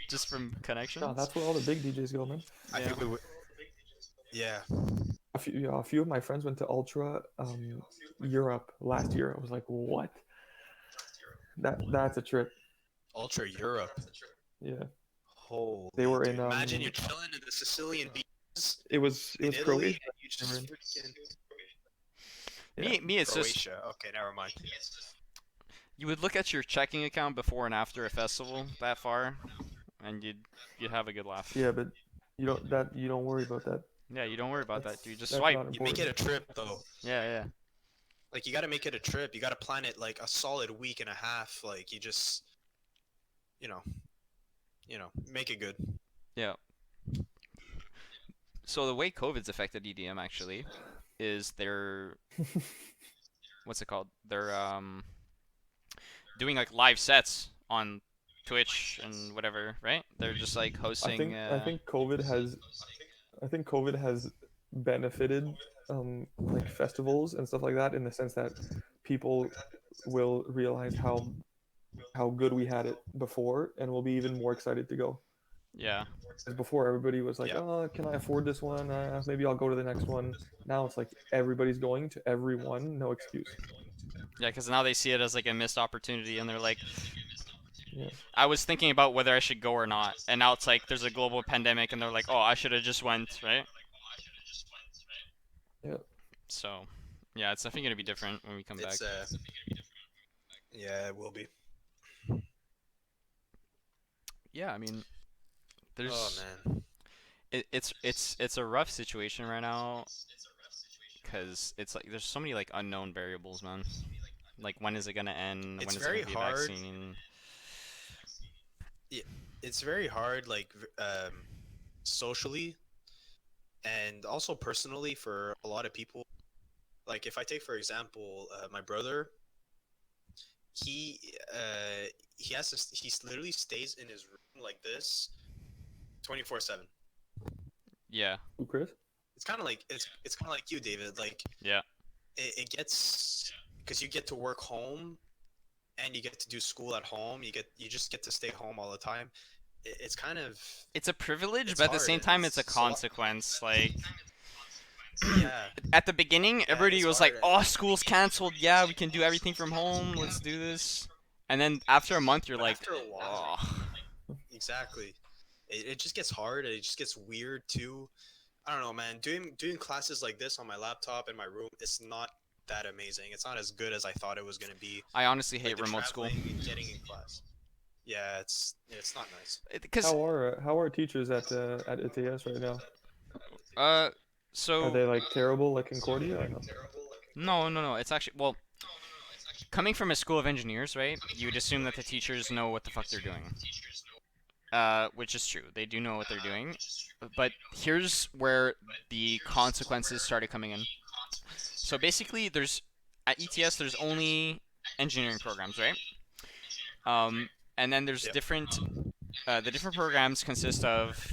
just from connections. No, that's where all the big DJs go, man. I Yeah. think we would. Yeah. A few of my friends went to Ultra Europe last year. I was like, what? That's a trip. Ultra Europe. Yeah, Holy. They were dude, in, Imagine you're chilling in the Sicilian beaches it was in Italy, Croatia. and you just They were in- freaking Yeah. Me, it's just Croatia. Okay, never mind. you would look at your checking account before and after a festival that far, and you'd have a good laugh. Yeah, but you don't worry about that. Yeah, you don't worry about that, dude. Just That's swipe. not You make it important. a trip though. Yeah, yeah. Like you got to make it a trip. You got to plan it like a solid week and a half. Like you just, you know, make it good. Yeah. So the way COVID's affected EDM actually is they're what's it called? They're doing like live sets on Twitch and whatever, right? They're just like I hosting think I think COVID has I think COVID has benefited like festivals and stuff like that in the sense that people will realize how good we had it before and will be even more excited to go. yeah. Because before everybody was like, Yeah. "Oh, can I afford this one? Maybe I'll go to the next one." Now it's like everybody's going to everyone, no excuse. Yeah, because now they see it as like a missed opportunity, and they're like, Yeah, I was thinking about whether I should go or not, and now it's like there's a global pandemic, and they're like, oh, I should have just went, right? yeah. So, yeah, it's definitely gonna be different when we come back. It's yeah, it will be. Yeah, I mean, Oh there's man. it's a rough situation right now, because it's like there's so many like unknown variables, man. Like when is it gonna end? When It's is there very gonna be a hard. vaccine? It, it's very hard, like socially and also personally for a lot of people. Like if I take for example, my brother, he he has to, he literally stays in his room like this 24/7. Yeah, Who, Chris? It's kind of like it's kind of like you, David. Like yeah. it gets because you get to work home and you get to do school at home. You just get to stay home all the time. It's kind of It's a privilege, it's but at the hard same and time, it's a it's a lot. consequence. Like Yeah, at the beginning, yeah, everybody it's was hard like, and "Oh, school's canceled. Yeah, we can do everything from home. Let's do this." And then after a month, you're but like, after a while, "Oh, exactly, it just gets hard and it just gets weird too. I don't know, man. Doing classes like this on my laptop in my room, it's not that amazing. It's not as good as I thought it was gonna be. I honestly Like hate the remote school." traveling and getting in class. Yeah, it's not nice. Because How are teachers at ETS right now? uh, Are so they like terrible like Concordia or no? no, no, no. It's actually well, coming from a school of engineers, right? You would assume that the teachers know what the fuck they're doing. Which is true. They do know what they're doing. But here's where the consequences started coming in. So basically, there's at ETS there's only engineering programs, right? And then there's Yep. different. The different programs consist of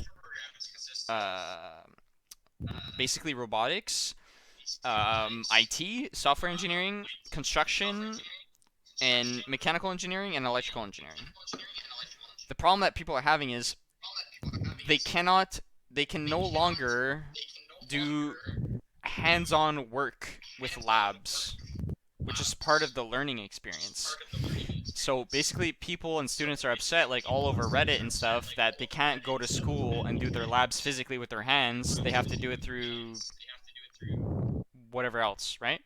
uh, basically robotics, IT, software engineering, construction, and mechanical engineering and electrical engineering. The problem that people are having is they cannot, they can no longer do hands-on work with labs, which is part of the learning experience. So basically, people and students are upset, like all over Reddit and stuff, that they can't go to school and do their labs physically with their hands. They have to do it through whatever else, right?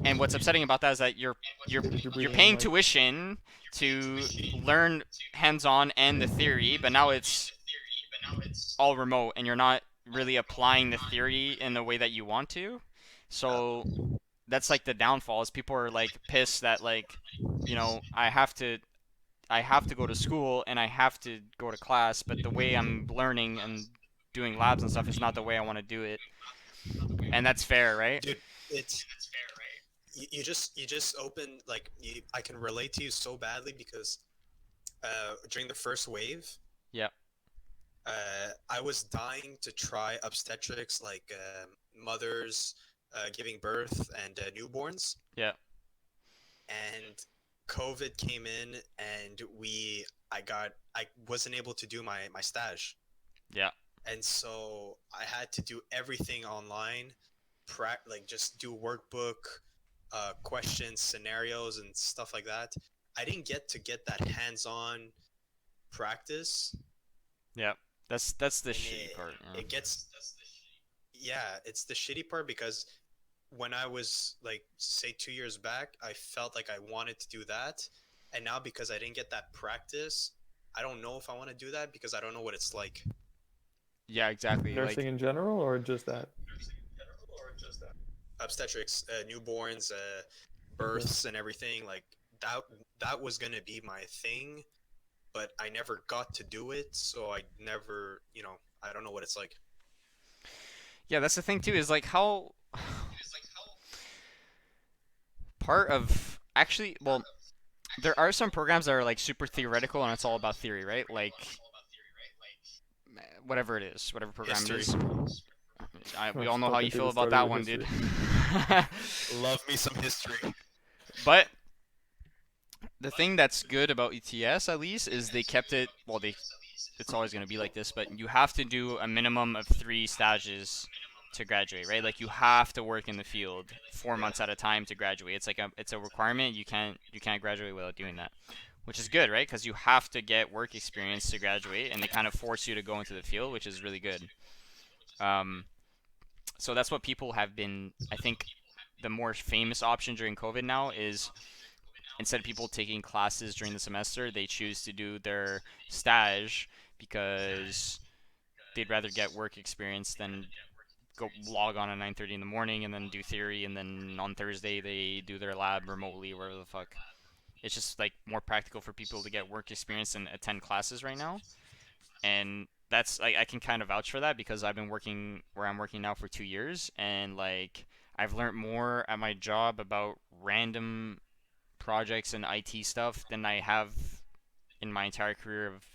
And what's upsetting about that is that you're David, you're you're breathing in the paying mic. tuition to learn hands-on and the theory, but now it's all remote, and you're not really applying the theory in the way that you want to. Yeah. So that's like the downfall is people are like pissed that like I have to go to school and I have to go to class, but the way I'm learning and doing labs and stuff is not the way I want to do it. And that's fair, right? Dude, it's you just open like I can relate to you so badly because during the first wave, Yeah. I was dying to try obstetrics, like mothers giving birth and newborns, Yeah. and COVID came in, and I wasn't able to do my stage, Yeah. and so I had to do everything online, like just do workbook, questions, scenarios, and stuff like that. I didn't get that hands-on practice, Yeah. That's the and shitty part. Yeah. it gets yeah, it's the shitty part because when I was like say 2 years back, I felt like I wanted to do that, and now because I didn't get that practice, I don't know if I want to do that because I don't know what it's like. Yeah, exactly. Nursing Like in general or just that? Obstetrics, newborns, Okay. births, and everything like that. That was gonna be my thing, but I never got to do it, so I never, I don't know what it's like. Yeah, that's the thing too. Is like how part of actually, well, there are some programs that are like super theoretical and it's all about theory, right? Like whatever it is, whatever program it History. is. We all know how Fucking you take feel us about started that with one, dude. history. Love me some history. But the thing that's good about ETS at least is they kept it. Well, they it's always going to be like this, but you have to do a minimum of 3 stages to graduate, right? Like you have to work in the field 4 months at a time to graduate. It's a requirement. You can't graduate without doing that, which is good, right? Because you have to get work experience to graduate, and they kind of force you to go into the field, which is really good. Um, so that's what people have been. I think the more famous option during COVID now is instead of people taking classes during the semester, they choose to do their stage because they'd rather get work experience than go log on at 9:30 in the morning and then do theory and then on Thursday they do their lab remotely wherever the fuck. It's just like more practical for people to get work experience and attend classes right now. And that's I can kind of vouch for that because I've been working where I'm working now for 2 years and like I've learned more at my job about random projects and IT stuff than I have in my entire career of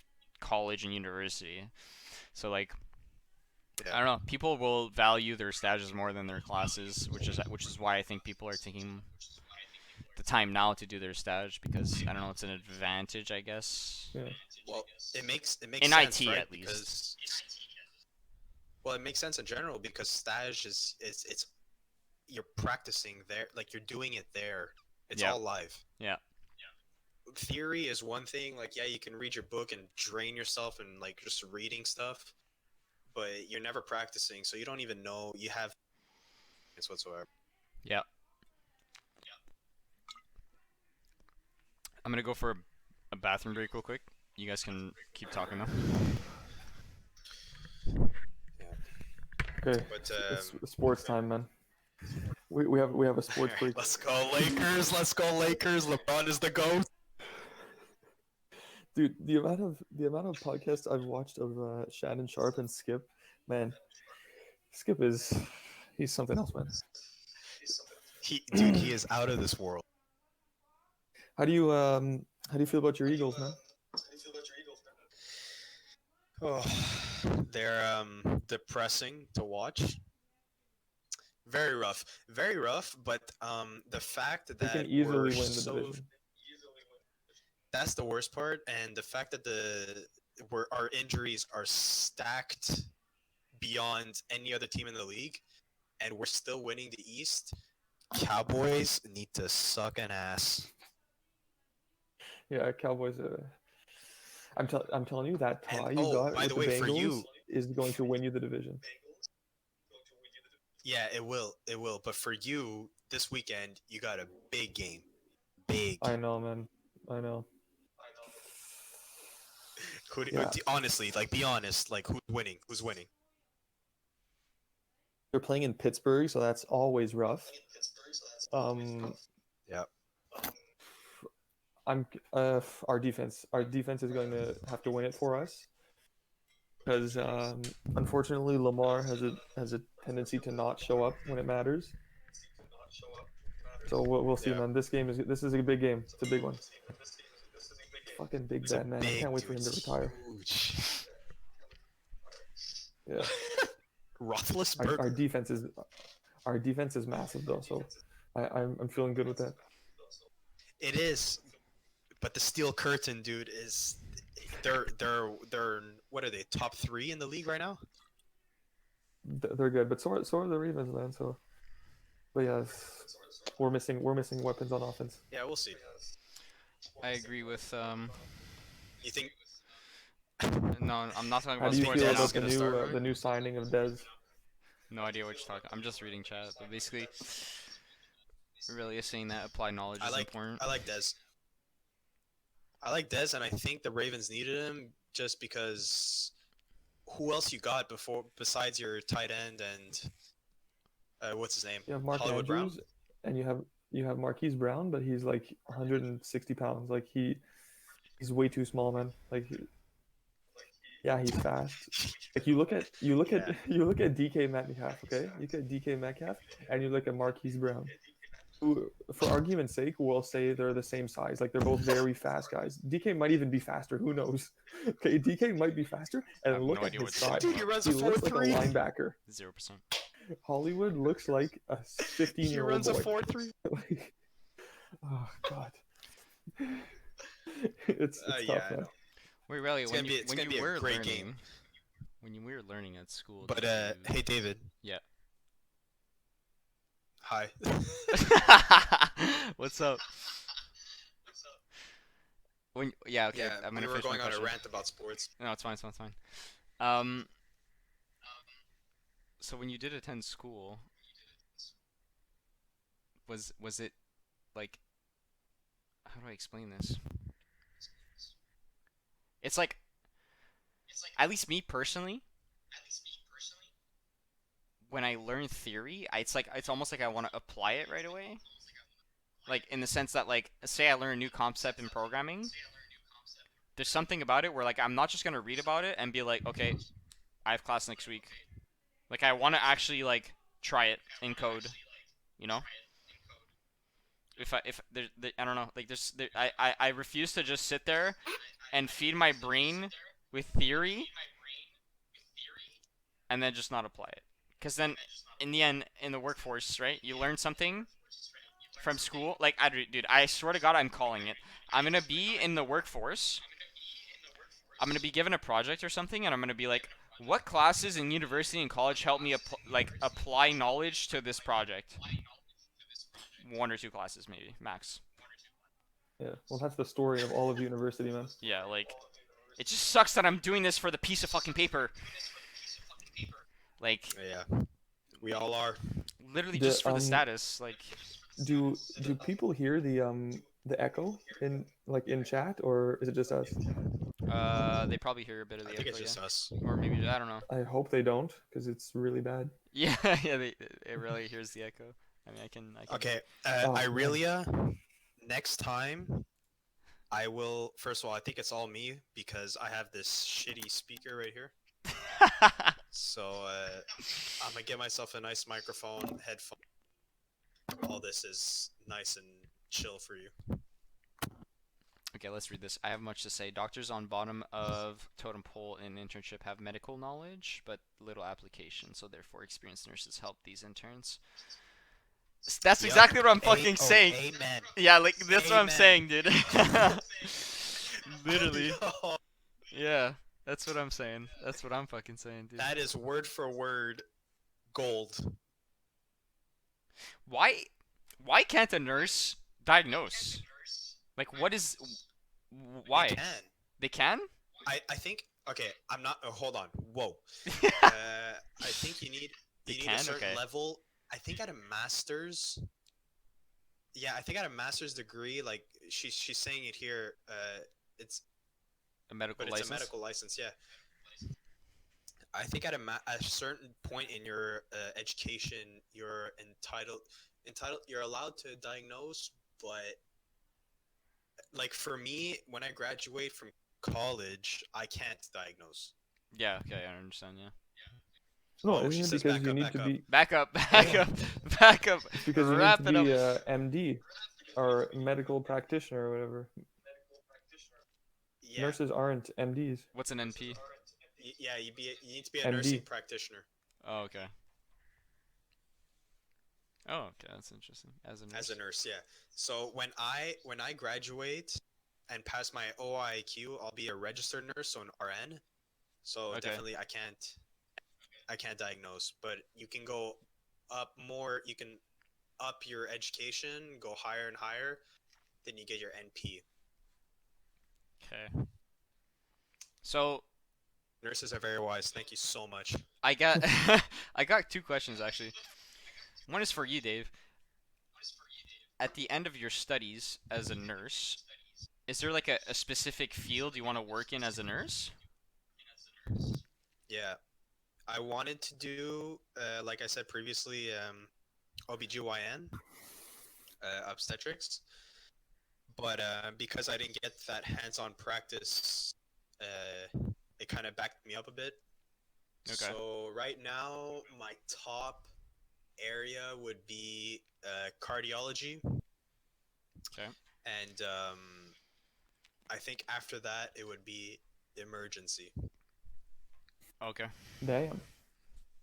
college and university. So like Yeah. I don't know, people will value their stages more than their classes, which is why I think people are taking the time now to do their stage because I don't know, it's an advantage, I guess. Yeah. Well, it makes In sense, IT right? at least. Because well, it makes sense in general because stage is it's you're practicing there, like you're doing it there. It's Yeah. all live. Yeah. Theory is one thing, like yeah, you can read your book and drain yourself and like just reading stuff, but you're never practicing, so you don't even know you have experience whatsoever. Yeah. I'm gonna go for a bathroom break real quick. You guys can keep talking though. Yeah. Okay. But It's sports time, man. We have a sports break. let's go Lakers, let's go Lakers. LeBron is the GOAT. Dude, the amount of podcasts I've watched of Shannon Sharp and Skip, man, Skip is he's something else, man. Dude, he is out of this world. How do you feel about your Eagles, man? Oh, they're depressing to watch. Very rough. But the fact They can that we're easily win the so division. that's the worst part, and the fact that our injuries are stacked beyond any other team in the league, and we're still winning the East. Cowboys need to suck an ass. Yeah, Cowboys. I'm telling you that And tie you oh, got by with the the way, for Bengals you, is going to win you the division. yeah, it will. But for you, this weekend, you got a big game, big. I know, man. I know. Yeah, Honestly, like, be honest, like, who's winning? Who's winning? they're playing in Pittsburgh, so that's always rough. Um, Yeah. I'm our defense is going to have to win it for us because unfortunately Lamar has a tendency to not show up when it matters. So we'll see, Yeah. man. This is a big game. It's a big one. Fucking Big It's a Ben, man. I big can't wait dude. for him to It's retire. huge. Yeah, our, Roethlisberger. our defense is massive though, so I'm feeling good with that. It is, but the steel curtain, dude, is they're what are they, top 3 in the league right now? They're good, but so are the Ravens, man. So, but yeah, we're missing weapons on offense. Yeah, we'll see. I agree with You think? no, I'm not talking How about do you sports feel right now. about It's the gonna new start. uh, the new signing of Dez? No idea what you're talking. I'm just reading chat, but basically, really is saying that applied knowledge I is like important. I like Dez. I like Dez, and I think the Ravens needed him just because who else you got besides your tight end and what's his name? You have Mark Hollywood Brown. Andrews, and you have Marquise Brown, but he's like 160 pounds. Like he's way too small, man. Like Yeah, he's fast. Like you look at Yeah. you look at DK Metcalf, okay? You look at DK Metcalf and you look at Marquise Brown. Who, for argument's sake, we'll say they're the same size. Like they're both very fast guys. DK might even be faster. Who knows? Okay, DK might be faster. I And have look no at idea what his you're thigh. talking Dude, he about. runs a He four looks like a three. linebacker. 0%. Hollywood looks like a He 15-year-old runs a boy. 4-3. Like, oh god, it's Yeah, tough, I man. know. Wait, really? It's When gonna you be it's when gonna you be a were great learning, game. when you were learning at school, But did you? hey, David. Yeah. Hi. What's up? Yeah, okay. Yeah, I'm we gonna were finish my going on a question. rant about sports. No, it's fine. It's fine. It's fine. Um, so when you did attend school, was it like, how do I explain this? It's like, at least me personally, when I learn theory, it's like it's almost like I want to apply it right away. Like in the sense that like, say I learn a new concept in programming, there's something about it where like I'm not just gonna read about it and be like, okay, I have class next week. Like I want to actually like try it in code, you know? If I don't know, like I refuse to just sit there and feed my brain with theory and then just not apply it. Because then in the end, in the workforce, right, you learn something from school. Like, dude, I swear to God, I'm calling it. I'm gonna be in the workforce. I'm gonna be given a project or something, and I'm gonna be like, what classes in university and college help me apply knowledge to this project? One or two classes, maybe max. Yeah, well, that's the story of all of university, man. Yeah, like it just sucks that I'm doing this for the piece of fucking paper. Like Yeah, we all are. literally The just for the status. Like do people hear the echo in chat, or is it just us? they probably hear a bit of I the think echo, it's just yeah. us. Or maybe I don't know. I hope they don't, because it's really bad. Yeah, yeah, it really hears the echo. I mean, I can. Okay, Oh, man. Irelia, next time I will. First of all, I think it's all me because I have this shitty speaker right here. So I'm gonna get myself a nice microphone, headphone. All this is nice and chill for you. Okay, let's read this. I have much to say. Doctors on bottom of totem pole in internship have medical knowledge, but little application. So therefore, experienced nurses help these interns. That's Yep. exactly what I'm fucking saying. Amen. Yeah, like that's what I'm Amen. saying, dude. Literally. Yo, Yeah, that's what I'm saying. That's what I'm fucking saying, dude. that is word for word gold. Why can't a nurse diagnose? Like, what is why? They can. They can? I think. Okay, I'm not. Oh, hold on. Whoa. I think you need They a can? certain Okay. level. I think at a master's. Yeah, I think at a master's degree, like she's saying it here. It's A medical but license? it's a medical license. Yeah. I think at a certain point in your education, you're entitled. You're allowed to diagnose, but like for me, when I graduate from college, I can't diagnose. Yeah, okay, I understand, yeah. No, Oh, she isn't it says because back you up, need back to up. be? Back up, back up. It's because you need Wrap to it up. be a MD or medical practitioner or whatever. Yeah. Nurses aren't MDs. What's an NP? Yeah, you need to be a MD. nursing practitioner Oh, okay. Oh, okay, that's interesting. As a nurse. as a nurse. Yeah. So when I graduate and pass my OIQ, I'll be a registered nurse, so an RN. So Okay. definitely I can't diagnose, but you can go up more. You can up your education, go higher and higher, then you get your NP. Okay. So Nurses are very wise. Thank you so much. I got I got two questions actually. One is for you, Dave. At the end of your studies as a nurse, is there like a specific field you want to work in as a nurse? Yeah, I wanted to do, like I said previously, OBGYN, obstetrics, but because I didn't get that hands-on practice it kind of backed me up a bit. Okay. So right now, my top area would be cardiology, Okay. and I think after that it would be emergency. Okay. Damn.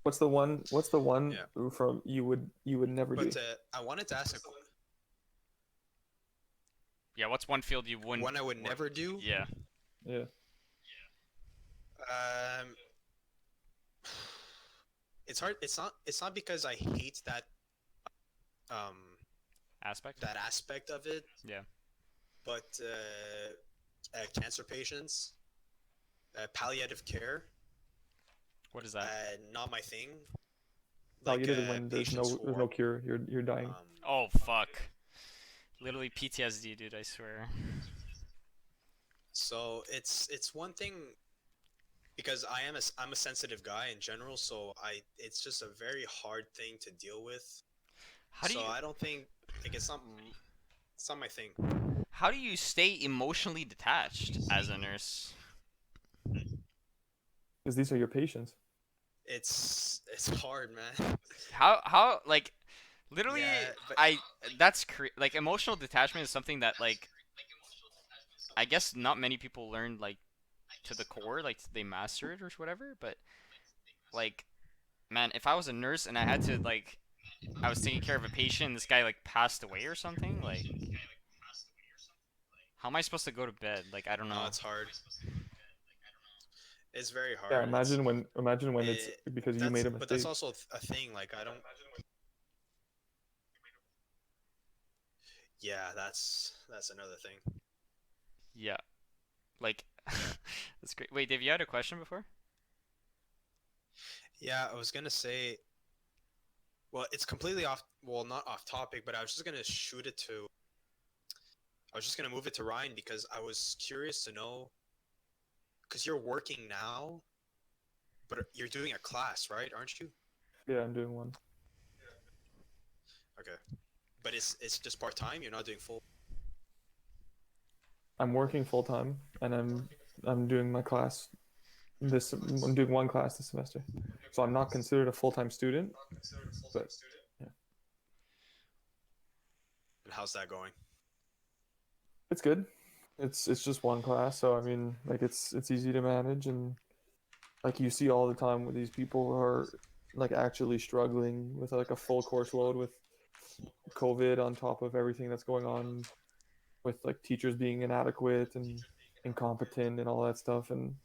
What's the one? What's the one Yeah, from you would never do? but I wanted to ask Yeah. What's one field you wouldn't one I would work? never do. Yeah. Yeah. Um, it's hard. It's not because I hate um Aspect. that aspect of it, Yeah. but cancer patients, palliative care, What is that? not my thing. Like Palliative is when patients who there's are no cure. You're dying. Oh fuck. Literally PTSD, dude. I swear. so it's one thing because I'm a sensitive guy in general, so I it's just a very hard thing to deal with. How do So you I don't think like it's not my thing. how do you stay emotionally detached as a nurse? Because these are your patients. It's hard, man. How like literally Yeah, but I that's like emotional detachment is something that like I guess not many people learn like to the core, like they master it or whatever, but like man, if I was a nurse and I had to like I was taking care of a patient and this guy like passed away or something, like how am I supposed to go to bed? Like I don't no, know. it's hard. It's very Yeah. hard. Imagine when it's It, because you that's made a but that's mistake. also a thing. Like I don't. Yeah, that's another thing. Yeah. Like that's great. Wait, Dave, you had a question before? Yeah, I was gonna say. Well, it's completely off. Well, not off topic, but I was just gonna shoot it to. I was just gonna move it to Ryan because I was curious to know because you're working now, but you're doing a class, right? Aren't you? Yeah, I'm doing one. Okay, but it's just part time. You're not doing full. I'm working full time, and I'm doing my class this. I'm doing one class this semester, so I'm not considered a full time student. But yeah, And how's that going? it's good. It's just one class, so I mean, like it's easy to manage, and like you see all the time with these people who are like actually struggling with like a full course load with COVID on top of everything that's going on with like teachers being inadequate and incompetent and all that stuff. And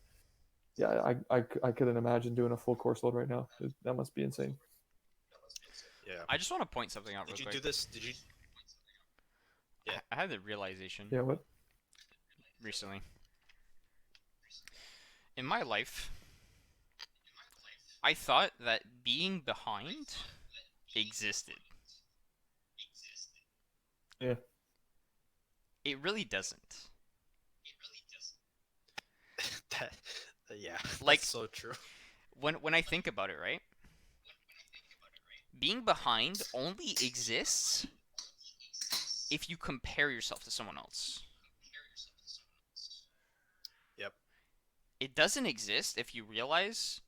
yeah, I couldn't imagine doing a full course load right now. That must be insane. Yeah. I just want to point something out real Did you quick. do this? Did you? Yeah. I had a realization Yeah, what? recently. In my life, I thought that being behind existed. Yeah, It really doesn't. that. Yeah, that's Like so true. when I think about it, right? Being behind only exists if you compare yourself to someone else. Yep. It doesn't exist if you realize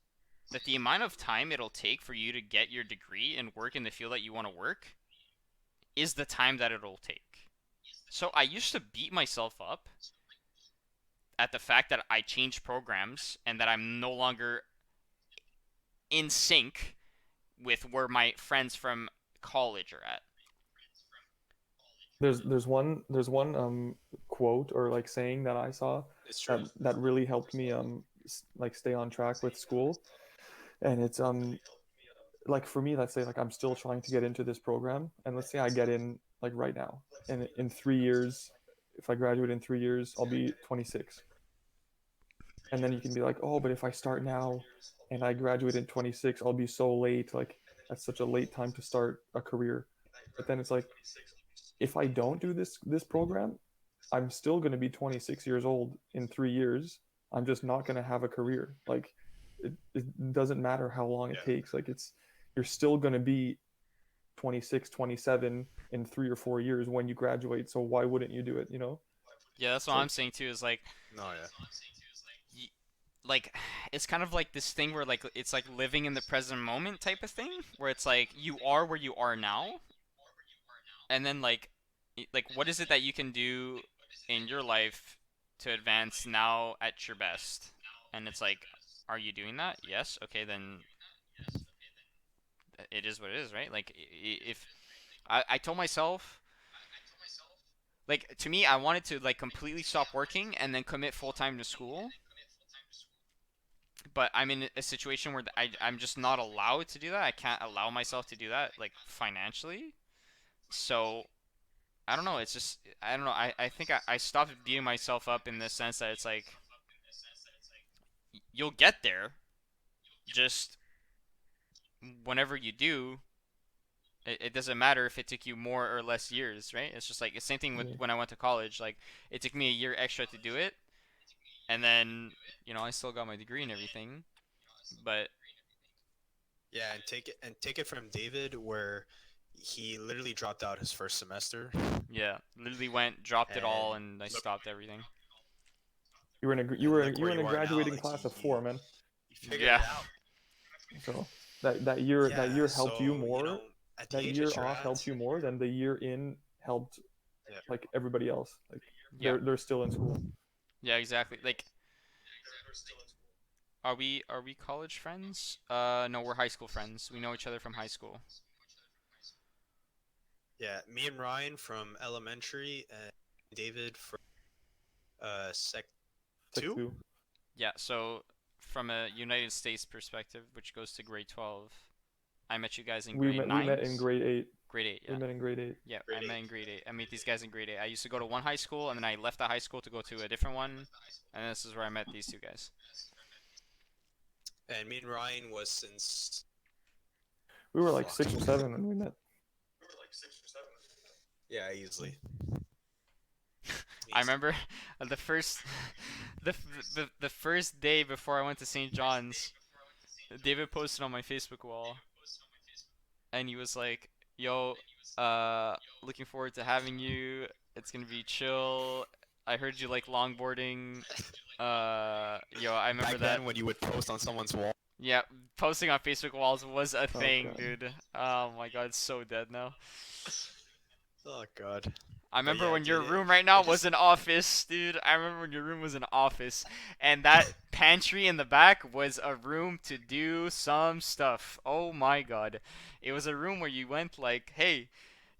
that the amount of time it'll take for you to get your degree and work in the field that you want to work is the time that it'll take. So I used to beat myself up at the fact that I changed programs and that I'm no longer in sync with where my friends from college are at. there's one quote or like saying that I saw It's true. that really helped me like stay on track with school, and it's like for me, let's say like I'm still trying to get into this program, and let's say I get in like right now, and in 3 years, if I graduate in 3 years, I'll be 26. And then you can be like, oh, but if I start now and I graduate in 26, I'll be so late. Like that's such a late time to start a career. But then it's like, if I don't do this program, I'm still going to be 26 years old in 3 years. I'm just not going to have a career. Like it doesn't matter how long it Yeah. takes. Like you're still going to be 26, 27 in 3 or 4 years when you graduate. So why wouldn't you do it? Yeah, that's It's what like, I'm saying too. Is like, No, yeah. like it's kind of like this thing where like it's like living in the present moment type of thing, where it's like you are where you are now, and then like what is it that you can do in your life to advance now at your best? And it's like, are you doing that? Yes. Okay, then it is what it is, right? Like if I told myself, like, to me, I wanted to like completely stop working and then commit full time to school, but I'm in a situation where I'm just not allowed to do that. I can't allow myself to do that, like, financially. So I don't know. It's just, I don't know. I think I stopped beating myself up in the sense that it's like you'll get there. Just whenever you do, it doesn't matter if it took you more or less years, right? It's just like the same thing with Yeah. when I went to college. Like it took me a year extra to do it, and then I still got my degree and everything. But Yeah, and take it from David, where he literally dropped out his first semester, yeah, literally went dropped it and all, and I look stopped everything. look You where were in you a are now. graduating Like class of four, man. he figured Yeah, it out. So that year Yeah, helped you so more. at the That age year that you're off at, helped you more than the year in helped yeah. like everybody else. Like yeah, they're still in school. yeah, exactly. Like, are we college friends? No, we're high school friends. We know each other from high school. Yeah, me and Ryan from elementary, and David from sec Sec two. two. Yeah, so from a United States perspective, which goes to grade 12, I met you guys in grade We met 9. in grade 8. Grade 8, We yeah. met in grade 8. Yeah, I Grade met eight. in grade 8. I met these guys in grade 8. I used to go to one high school, and then I left that high school to go to a different one, and this is where I met these two guys. And me and Ryan was since We were like fuck. 6 or 7 when we met. Yeah, easily. I Easily. remember the first the, the first day before I went to St. John's, David posted on my Facebook wall, and he was like, "Yo, looking forward to having you. It's gonna be chill. I heard you like longboarding. Yo, I remember Back that. then, when you would post on someone's wall. Yeah, posting on Facebook walls was a Oh thing, god. dude. Oh my god, it's so dead now. Oh god. I But remember yeah, when your dude, room right now it was just an office, dude. I remember when your room was an office, and that pantry in the back was a room to do some stuff. Oh my god. It was a room where you went like, "Hey,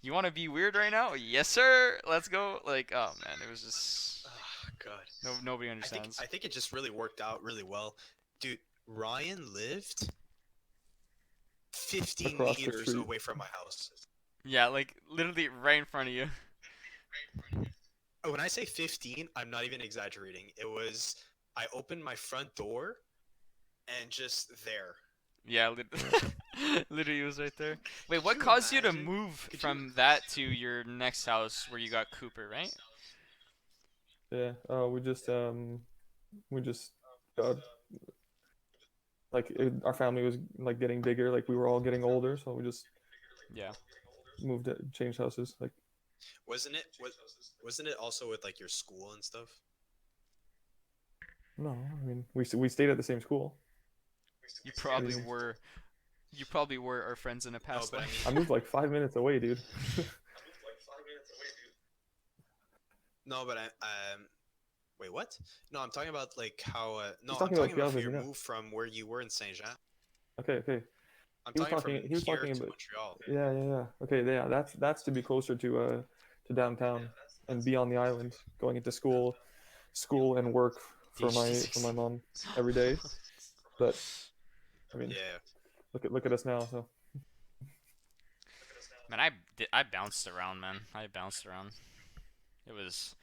you want to be weird right now?" "Yes, sir. Let's go." Like, oh man, it was just oh god. nobody I think understands. I think it just really worked out really well, dude. Ryan lived 15 Across the meters street. away from my house. Yeah, like literally right in front of you. When I say 15, I'm not even exaggerating. It was I opened my front door and just there. Yeah, Yeah. literally it was right there. Wait, Could what you caused you to imagine? move Could you? from that to your next house where you got Cooper, right? Yeah. We just got like our family was like getting bigger, like we were all getting older, so we just Yeah. changed houses. Like Wasn't it also with like your school and stuff? no, I mean we stayed at the same school. You What do you probably mean? were. You probably were our friends in a No, past but I I life. mean moved like 5 minutes away, dude. no, but wait, what? No, I'm talking about like how no, He's I'm talking talking about about Pierre for your Vézina. move from where you were in Saint Jean. Okay, okay. I'm He was talking talking. from He was here talking to about. Montreal. Yeah, yeah, yeah. Okay, yeah. That's to be closer to downtown and be on the island, going into school and work for my DG16. mom every day. But I mean, Yeah. look at us now. So Man, I bounced around, man. I bounced around. It was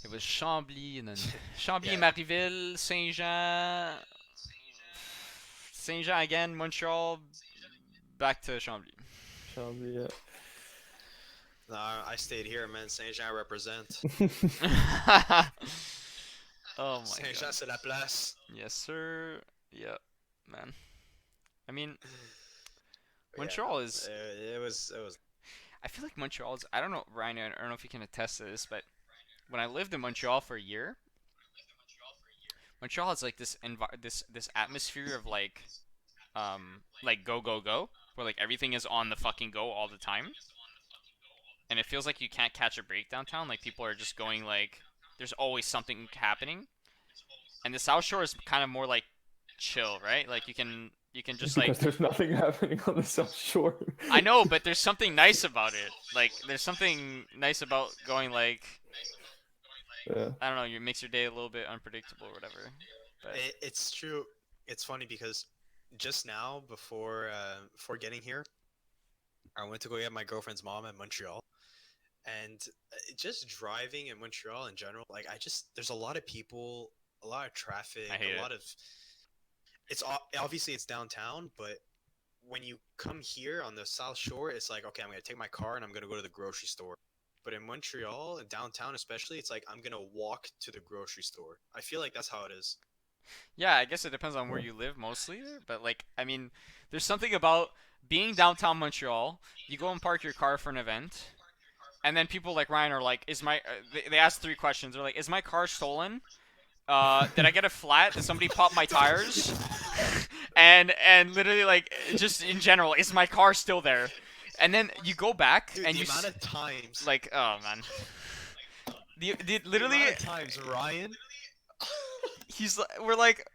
it was Chambly, and then Chambly, Yeah. Marieville, Saint Jean, Saint Jean again, Montreal, back to Chambly. Chambly, No, I stayed here, man. Saint Jean represent. yeah. Oh my Saint Jean, god. c'est la place. Yes, sir. Yeah, man. I mean, But yeah, Montreal is. no, it was. I feel like Montreal's. I don't know, Ryan. I don't know if you can attest to this, but when I lived in Montreal for a year, Montreal has like this atmosphere of like go go go, where like everything is on the fucking go all the time, and it feels like you can't catch a break downtown. Like people are just going like there's always something happening, and the South Shore is kind of more like chill, right? Like you can just like because there's nothing happening on the South Shore. I know, but there's something nice about it. Like there's something nice about going like Yeah. I don't know, it makes your day a little bit unpredictable or whatever. But It's true. It's funny because just now, before getting here, I went to go get my girlfriend's mom in Montreal, and just driving in Montreal in general, like I just there's a lot of people, a lot of I traffic, hate a it. lot of. Obviously it's downtown, but when you come here on the South Shore, it's like okay, I'm gonna take my car and I'm gonna go to the grocery store. But in Montreal, downtown especially, it's like I'm gonna walk to the grocery store. I feel like that's how it is. Yeah, I guess it depends on where Yeah. you live mostly, but like I mean, there's something about being downtown Montreal. You go and park your car for an event, and then people like Ryan are like, "Is my?" They ask three questions. They're like, "Is my car stolen? Did I get a flat? Did somebody pop my tires?" And literally like just in general, is my car still there? And then you go back Dude, and the amount of times, like, oh man, the literally amount of times, Ryan. we're like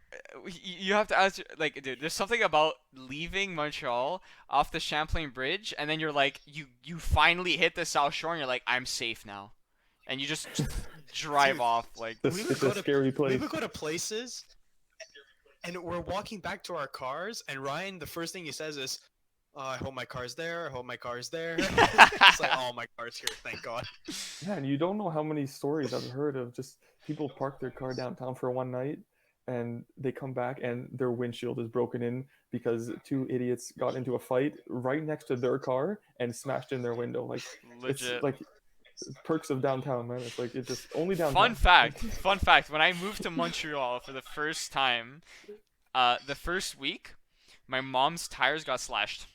you have to ask like dude there's something about leaving Montreal off the Champlain Bridge and then you're like you finally hit the South Shore and you're like I'm safe now and you just drive Dude, off like we would It's go a to scary we place. would go to places, and we're walking back to our cars, and Ryan, the first thing he says is, oh, "I hope my car's there. I hope my car's there." It's like, "Oh, my car's here. Thank God." Man, you don't know how many stories I've heard of just people park their car downtown for one night and they come back and their windshield is broken in because two idiots got into a fight right next to their car and smashed in their window. Like it's legit. like perks of downtown, man. It's like it's just only Fun downtown. Like fact, fun fact. When I moved to Montreal for the first time, the first week, my mom's tires got slashed.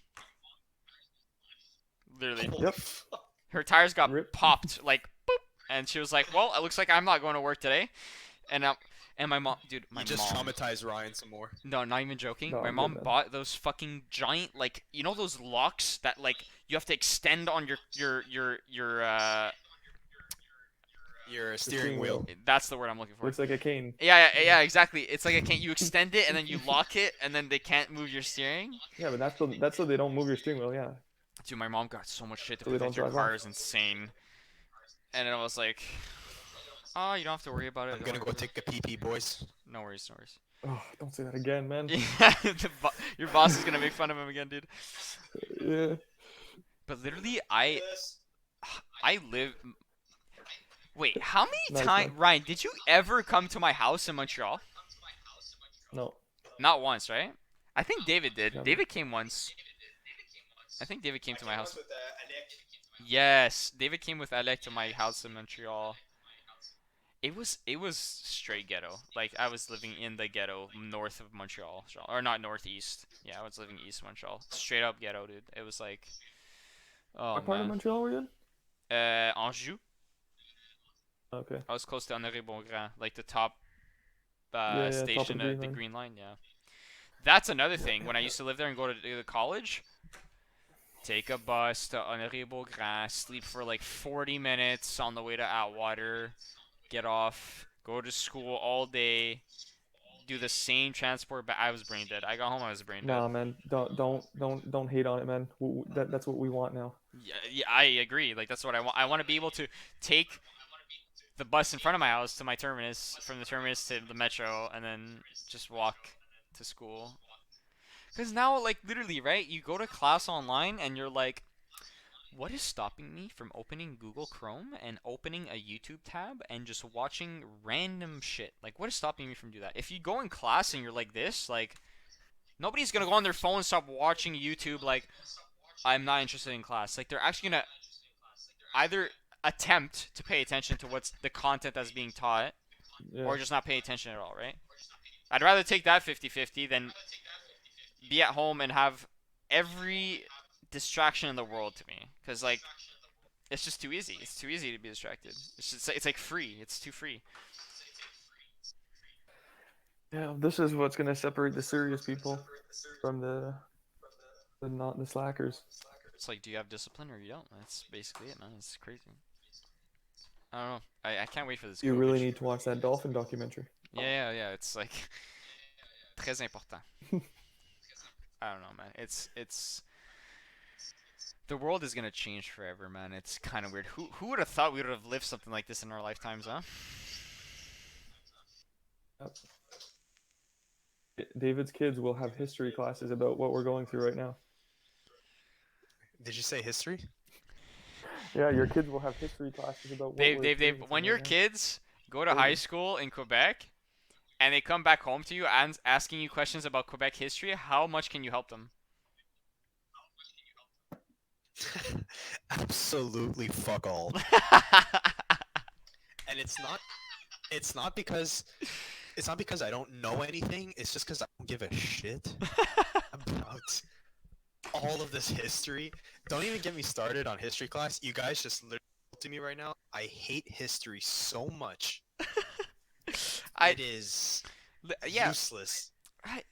Literally, Holy yep, fuck! her tires got rip. popped like boop, and she was like, "Well, it looks like I'm not going to work today." And and my mom, dude, my You just mom. traumatized Ryan some more. No, not even joking. No, My I'm good, mom man. bought those fucking giant like those locks that like you have to extend on your. Your The steering steering wheel. wheel That's the word I'm looking for. looks like a cane. Yeah, exactly. It's like you extend it and then you lock it and then they can't move your steering. Yeah, but that's so they don't move your steering wheel. Yeah, Dude, my mom got so much shit to so they don't protect her drive car off. is insane. And I was like, oh, you don't have to worry about it. I'm Don't gonna worry go about it. take a pee pee, boys. No worries, no worries. Oh, don't say that again, man. Yeah, your boss is gonna make fun of him again, dude. Yeah, But literally, I live. Wait, how many nice, times, man. Ryan? Did you ever come to my house in Montreal? No, Not once, right? I think David did. never. David came once. I think David came to my house. With Nick. Yes, David came with Alec to my house in Montreal. It was straight ghetto. Like I was living in the ghetto north of Montreal, or not northeast. Yeah, I was living east Montreal. Straight up ghetto, dude. It was like, oh What part of man. Montreal were you in? Anjou. Okay. I was close to Honoré Bongrand, like the top Yeah, yeah, top of station, the green the line. Green Line. Yeah, that's another thing. When I used to live there and go to the college, take a bus to Honoré Beaugrand, sleep for like 40 minutes on the way to Atwater, get off, go to school all day, do the same transport. But I was brain dead. I got home, I was brain dead. Nah, man, don't hate on it, man. That's what we want now. Yeah, yeah, I agree. Like that's what I want. I want to be able to take the bus in front of my house to my terminus, from the terminus to the metro, and then just walk to school. Because now, like, literally, right? You go to class online and you're like, what is stopping me from opening Google Chrome and opening a YouTube tab and just watching random shit? Like, what is stopping me from do that? If you go in class and you're like this, like, nobody's gonna go on their phone and stop watching YouTube. Like, I'm not interested in class. Like, they're actually gonna either attempt to pay attention to what's the content that's being taught Yeah. or just not pay attention at all, right? I'd rather take that 50-50 than be at home and have every distraction in the world to me, because like it's just too easy. It's too easy to be distracted. It's like free. It's too free. Yeah, this is what's gonna separate the serious people from the not the slackers. It's like, do you have discipline or you don't? That's basically it, man. It's crazy. I don't know. I can't wait for this You COVID. really need to watch that dolphin documentary. Yeah. It's like très important. I don't know, man. It's the world is gonna change forever, man. It's kind of weird. Who would have thought we would have lived something like this in our lifetimes, huh? Yep. David's kids will have history classes about what we're going through right now. Did you say history? Yeah, your kids will have history classes about what Dave, we're Dave, Dave. experiencing When right your now. kids go to high David. school in Quebec and they come back home to you and asking you questions about Quebec history, how much can you help them? Absolutely fuck all. And it's not because I don't know anything. It's just because I don't give a shit about all of this history. Don't even get me started on history class. You guys just literally to me right now. I hate history so much. I It is yeah. useless. I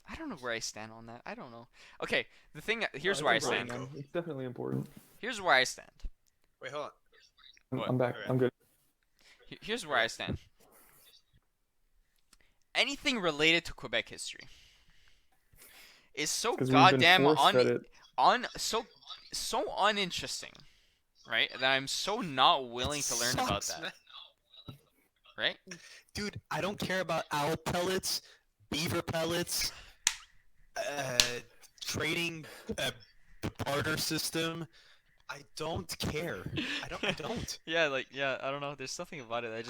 I don't know where I stand on that. I don't know. Okay, the thing. No, Here's it's where I important, stand. Franco. man. It's definitely important. Here's where I stand. Wait, hold on. What? I'm back. Okay. I'm good. Here's where I Okay. stand. Anything related to Quebec history is so Because we've been goddamn force fed it. so uninteresting, right? That I'm so not It willing to learn about sucks, that, man. right? Dude, I don't care about owl pellets, beaver pellets, uh, trading a barter system. I don't care. I don't. Yeah, like yeah, I don't know. There's something about it.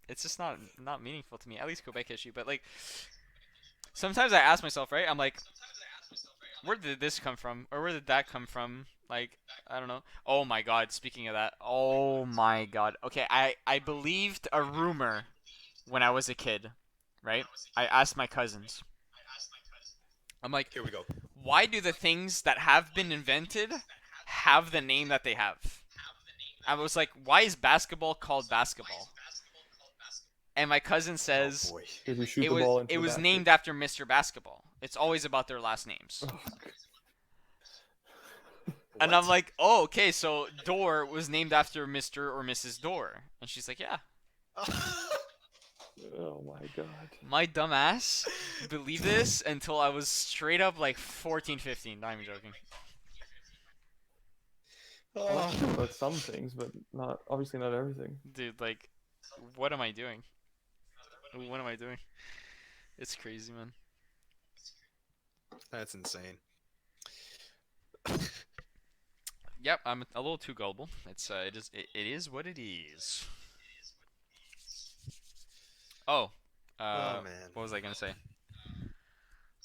It's just not meaningful to me. At least Quebec history, but like sometimes I ask myself, right? I'm like, where did this come from, or where did that come from? Like, I don't know. Oh my God. Speaking of that, oh my God. Okay, I believed a rumor when I was a kid, right? I asked my cousins. I'm like, Here we go. why do the things that have been invented have the name that they have? I was like, why is basketball called basketball? And my cousin Oh says boy. Because you shoot it the was ball it into the was basket. named after Mr. Basketball. It's always about their last names. Oh, And I'm What? like, oh, okay, so Door was named after Mr. or Mrs. Door. And she's like, yeah. oh my god. My dumb ass believed this until I was straight up like 14, 15. Not even joking. Well, that's true Oh. about some things, but not obviously not everything. Dude, like, what am I doing? What am I doing? It's crazy, man. That's insane. Yep, I'm a little too gullible. It is what it is. Oh, Oh man. what was I gonna say?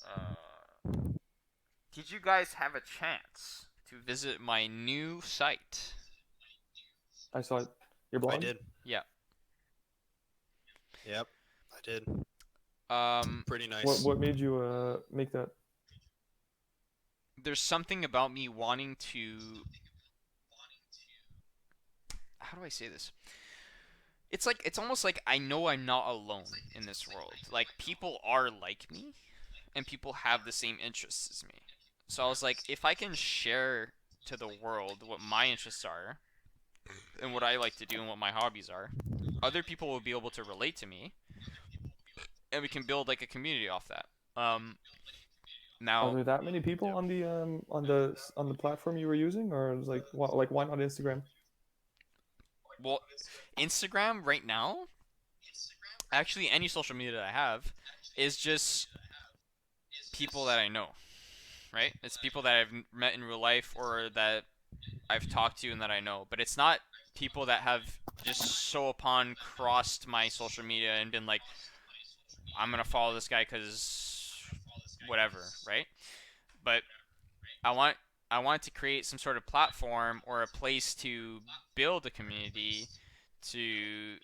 Uh, did you guys have a chance to visit my new site? I saw it. Your I blog. did. Yeah. Yep. I did. Pretty What nice. what made you make that? There's something about me wanting to. How do I say this? It's almost like I know I'm not alone in this world. Like people are like me, and people have the same interests as me. So I was like, if I can share to the world what my interests are and what I like to do and what my hobbies are, other people will be able to relate to me, and we can build like a community off that. Are Now, there that many people Yep. on the platform you were using, or it was like why not Instagram? well, Instagram right now, actually any social media that I have, is just people that I know, right? It's people that I've met in real life or that I've talked to and that I know, but it's not people that have just so upon crossed my social media and been like, I'm gonna follow this guy because whatever, right? But I want I want to create some sort of platform or a place to build a community to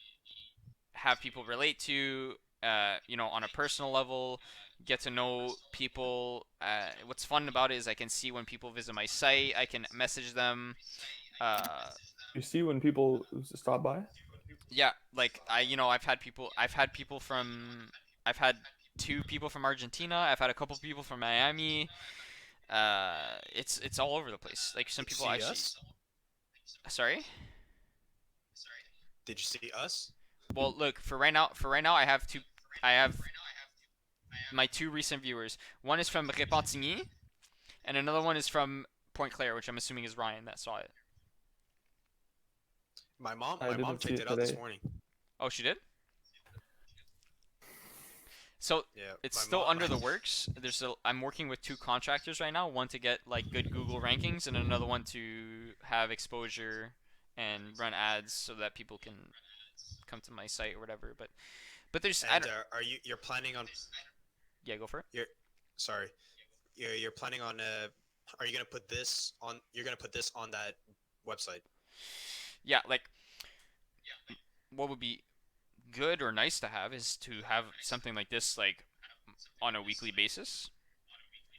have people relate to, on a personal level, get to know people. What's fun about it is I can see when people visit my site. I can message them. Uh, You see when people stop by? Yeah, like I've had two people from Argentina. I've had a couple people from Miami. It's all over the place. Like some Did you people see actually. us? Sorry. Did you see us? Well, look, for right now, I have my two recent viewers. One is from Repentigny, and another one is from Point Claire, which I'm assuming is Ryan that saw it. I My mom didn't see checked it it out this today. morning. Oh, she did. So Yeah, it's still under the works. I'm working with two contractors right now. One to get like good Google rankings, and another one to have exposure and run ads so that people can come to my site or whatever. But there's I and don't. you're planning on Yeah, go for it. you're sorry you're planning on are you gonna put this on you're gonna put this on that website? Yeah, like what would be good or nice to have is to have something like this like on a weekly basis.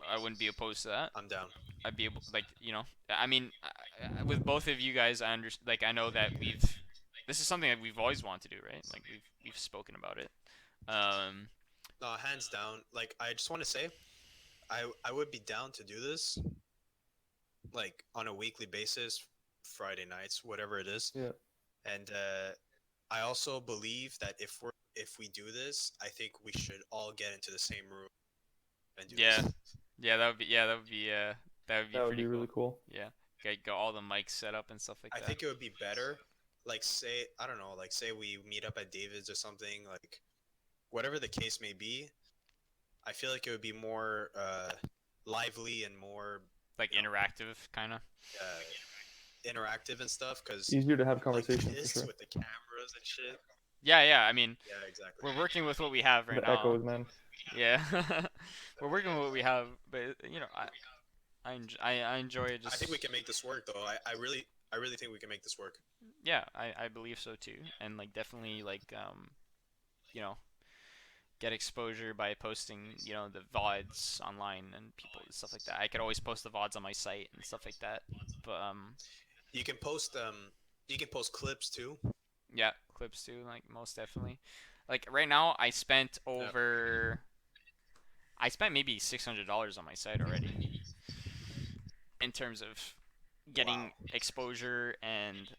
I wouldn't be opposed to that. I'm down. I'd be able, like, I mean, with both of you guys, like, I know that this is something that we've always wanted to do, right? Like, we've spoken about it. Um, No, hands down. Like I just want to say, I would be down to do this like on a weekly basis, Friday nights, whatever it is. Yeah. And I also believe that if we do this, I think we should all get into the same room and do yeah, this. that would be That would pretty be really cool. cool. Yeah, get all the mics set up and stuff like I that. think it would be better. Like say I don't know, like say we meet up at David's or something, like whatever the case may be. I feel like it would be more lively and more, Like interactive, kind of. interactive and stuff. Cause Easier to have like conversations for this sure. with the cameras and shit. Yeah. I mean, Yeah, exactly. we're working with what we have right The now. echoes, man. Yeah, we're working with what we have, but I enjoy I think we just. can make this work, though. I really think we can make this work. Yeah, I believe so too, and like definitely like you know get exposure by posting the vods online and people and stuff like that. I could always post the vods on my site and stuff like that, but You can post clips too. yeah, clips too, like most definitely. Like right now, Yeah. I spent maybe $600 on my site already in terms of getting Wow. exposure and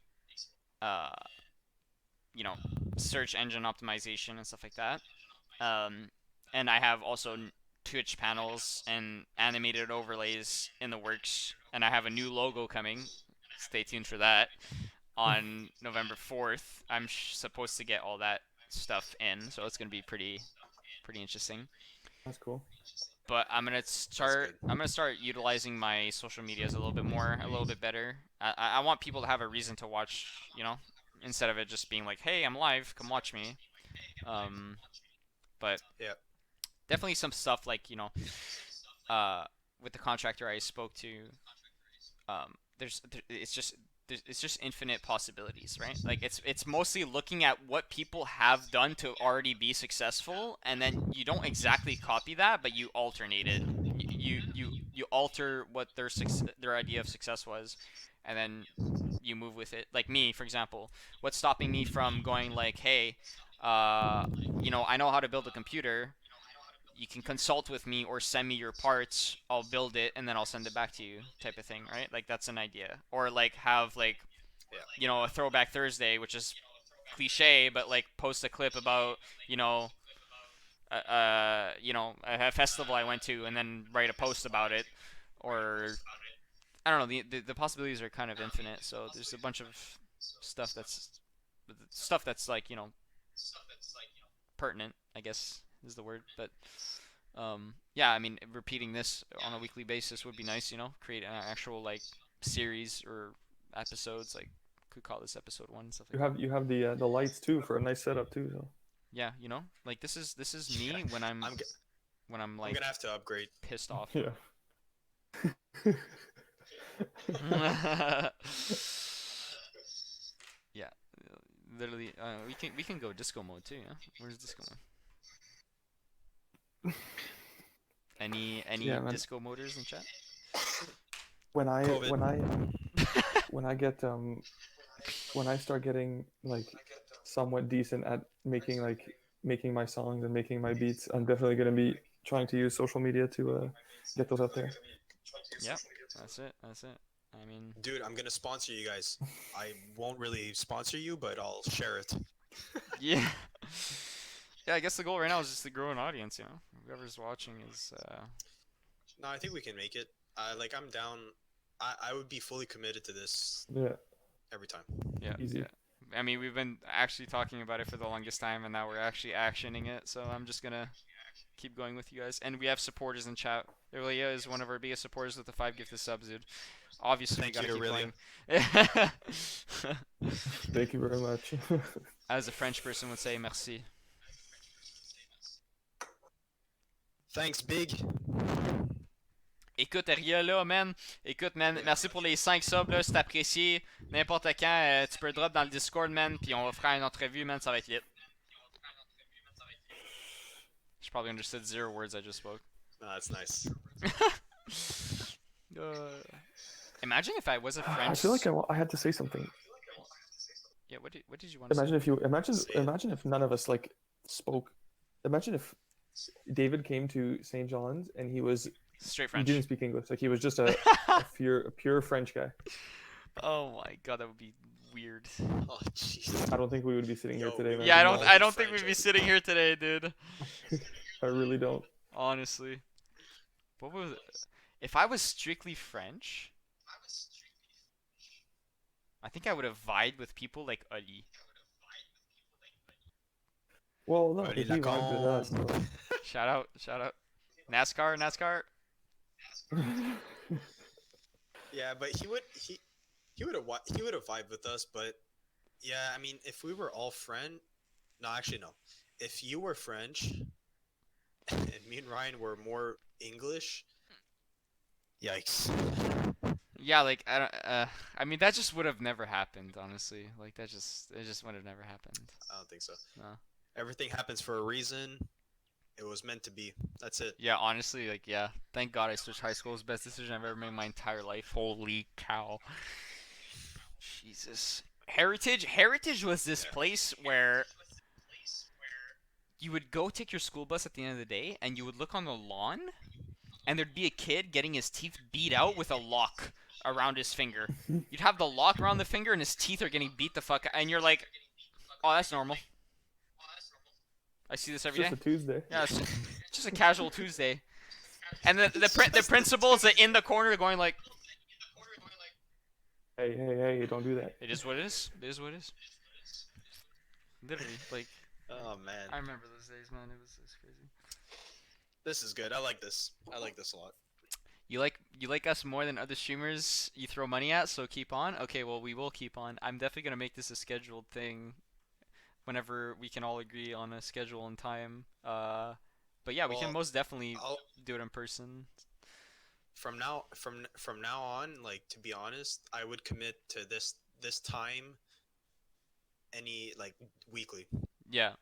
uh you know search engine optimization and stuff like that. Um, and I have also Twitch panels and animated overlays in the works, and I have a new logo coming. Stay tuned for that on November 4th. I'm supposed to get all that stuff in, so it's gonna be pretty interesting. That's cool. But That's good. I'm gonna start utilizing my social medias a little bit more, a little bit better. I want people to have a reason to watch, instead of it just being like, "Hey, I'm live, come watch me." Um, but Yeah. definitely some stuff like uh, with the contractor I spoke to, it's just infinite possibilities, right? Like it's mostly looking at what people have done to already be successful, and then you don't exactly copy that, but you alternate it. You alter what their idea of success was, and then you move with it. Like me, for example, what's stopping me from going like, hey, I know how to build a computer. You can consult with me or send me your parts. I'll build it and then I'll send it back to you, type of thing, right? Like that's an idea. Or like have like Yeah. a throwback Thursday, which is cliche, but like post a clip about you know a festival I went to and then write a post about it, or I don't know. The possibilities are kind of infinite. So there's a bunch of stuff that's like pertinent, I guess is the word, but yeah, I mean, repeating this on a weekly basis would be nice. Create an actual like series or episodes. Like, could call this episode one, stuff like that. You have the lights too for a nice setup too. So Yeah, like this is Yeah. me when I'm I'm I'm like gonna have to upgrade. pissed off. yeah. Yeah, literally. We can go disco mode too. Yeah, where's disco mode? Any Yeah, man. disco moders in chat? When I COVID. when I when I get when I start getting like somewhat decent at making my songs and making my beats, I'm definitely gonna be trying to use social media to get those out there. Yep, that's it. That's it. I mean, Dude, I'm gonna sponsor you guys. I won't really sponsor you, but I'll share it. yeah. Yeah, I guess the goal right now is just to grow an audience, you know? Whoever's watching is, No, I think we can make it. Like I'm down. I would be fully committed to this Yeah, every time. yeah, easy. yeah. I mean, we've been actually talking about it for the longest time, and now we're actually actioning it, so I'm just gonna keep going with you guys. And we have supporters in chat. Aurelia is one of our biggest supporters with the 5 gifted subs, dude. Obviously, we Thank gotta you, keep Aurelia. playing. Thank you very much. As a French person would say, merci. Thanks, Big. Écoute, Ria, là, man. Écoute, man, merci pour les 5 subs, là, c'est apprécié. N'importe quand, tu peux drop dans le Discord, man, puis on va faire une entrevue, man, ça va être lit. She probably understood 0 words I just spoke. That's nice. Imagine if I was a French. I feel like I had to say something. Yeah, what did you want to Imagine say? if you Say it. imagine if none of us like spoke. Imagine if David came to St. John's and Straight he French. didn't speak English. Like he was just a pure French guy. Oh my god, that would be weird. Oh, jeez. I don't think we would be sitting here Yo, today, man. Yeah, all I the don't think we'd French, be sitting here today, dude. I really don't. Honestly. What was if I was strictly French? I think I would have vibed with people like Ali. Well, no, Allez, because he vibed with us. Lacan. Shout out. NASCAR. Yeah, but he would have vibed with us. But yeah, I mean, if we were all no, actually no. If you were French and me and Ryan were more English, yikes. Yeah, like I mean that just would have never happened, honestly. Like it just would have never happened. I don't think so. No. Everything happens for a reason. It was meant to be. That's it. Yeah, honestly, like yeah. Thank God I switched high school. It was the best decision I've ever made in my entire life. Holy cow. Jesus. Heritage was this place where you would go take your school bus at the end of the day and you would look on the lawn and there'd be a kid getting his teeth beat out with a lock around his finger. You'd have the lock around the finger and his teeth are getting beat the fuck out, and you're like, oh, that's normal. I see this every It's day. just a Tuesday. Yeah, it's just a casual Tuesday. And the principal's in the corner going like, Hey, don't do that. it is what it is. It is what it is. Literally, like, Oh man, I remember those days, man. It was crazy. this is good. I like this. I like this a lot. You like us more than other streamers you throw money at, so keep on. Okay, well we will keep on. I'm definitely gonna make this a scheduled thing whenever we can all agree on a schedule and time. But yeah, we can Well, most definitely I'll do it in person. from now on, like to be honest, I would commit to this time any like weekly. Yeah.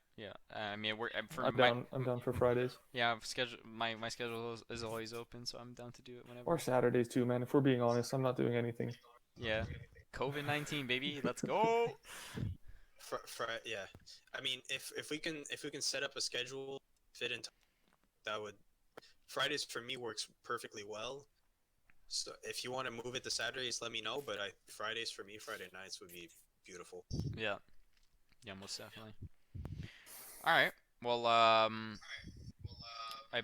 I mean, for I'm down for Fridays yeah, schedule my schedule is always open, so I'm down to do it whenever. or Saturdays too, man. If we're being honest, I'm not doing anything. Yeah. COVID-19, baby, let's go. Yeah, I mean, if we can set up a schedule fit in, that would Fridays for me works perfectly well. So if you want to move it to Saturdays, let me know. But Fridays for me, Friday nights would be beautiful. Yeah. Yeah, most definitely. All right. Well, I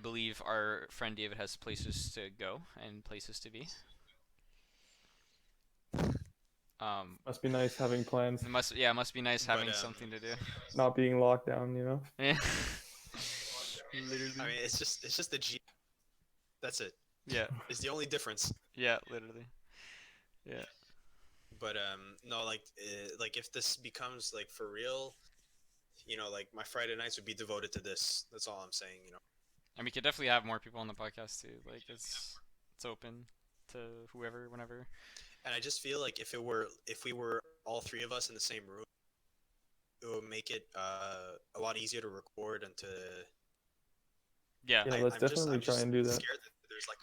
believe our friend David has places to go and places to be. Must be nice having plans, It must be nice having But, something to do. not being locked down. You know. Yeah. I Literally. mean, it's just the G. That's it. Yeah. It's the only difference. Yeah. Literally. Yeah. But no, like if this becomes like for real, like my Friday nights would be devoted to this. That's all I'm saying. And we could definitely have more people on the podcast too. Like it's open to whoever, whenever. And I just feel like if we were all three of us in the same room, it would make it a lot easier to record and to. Yeah. Yeah, let's definitely try and do that. Scared that there's like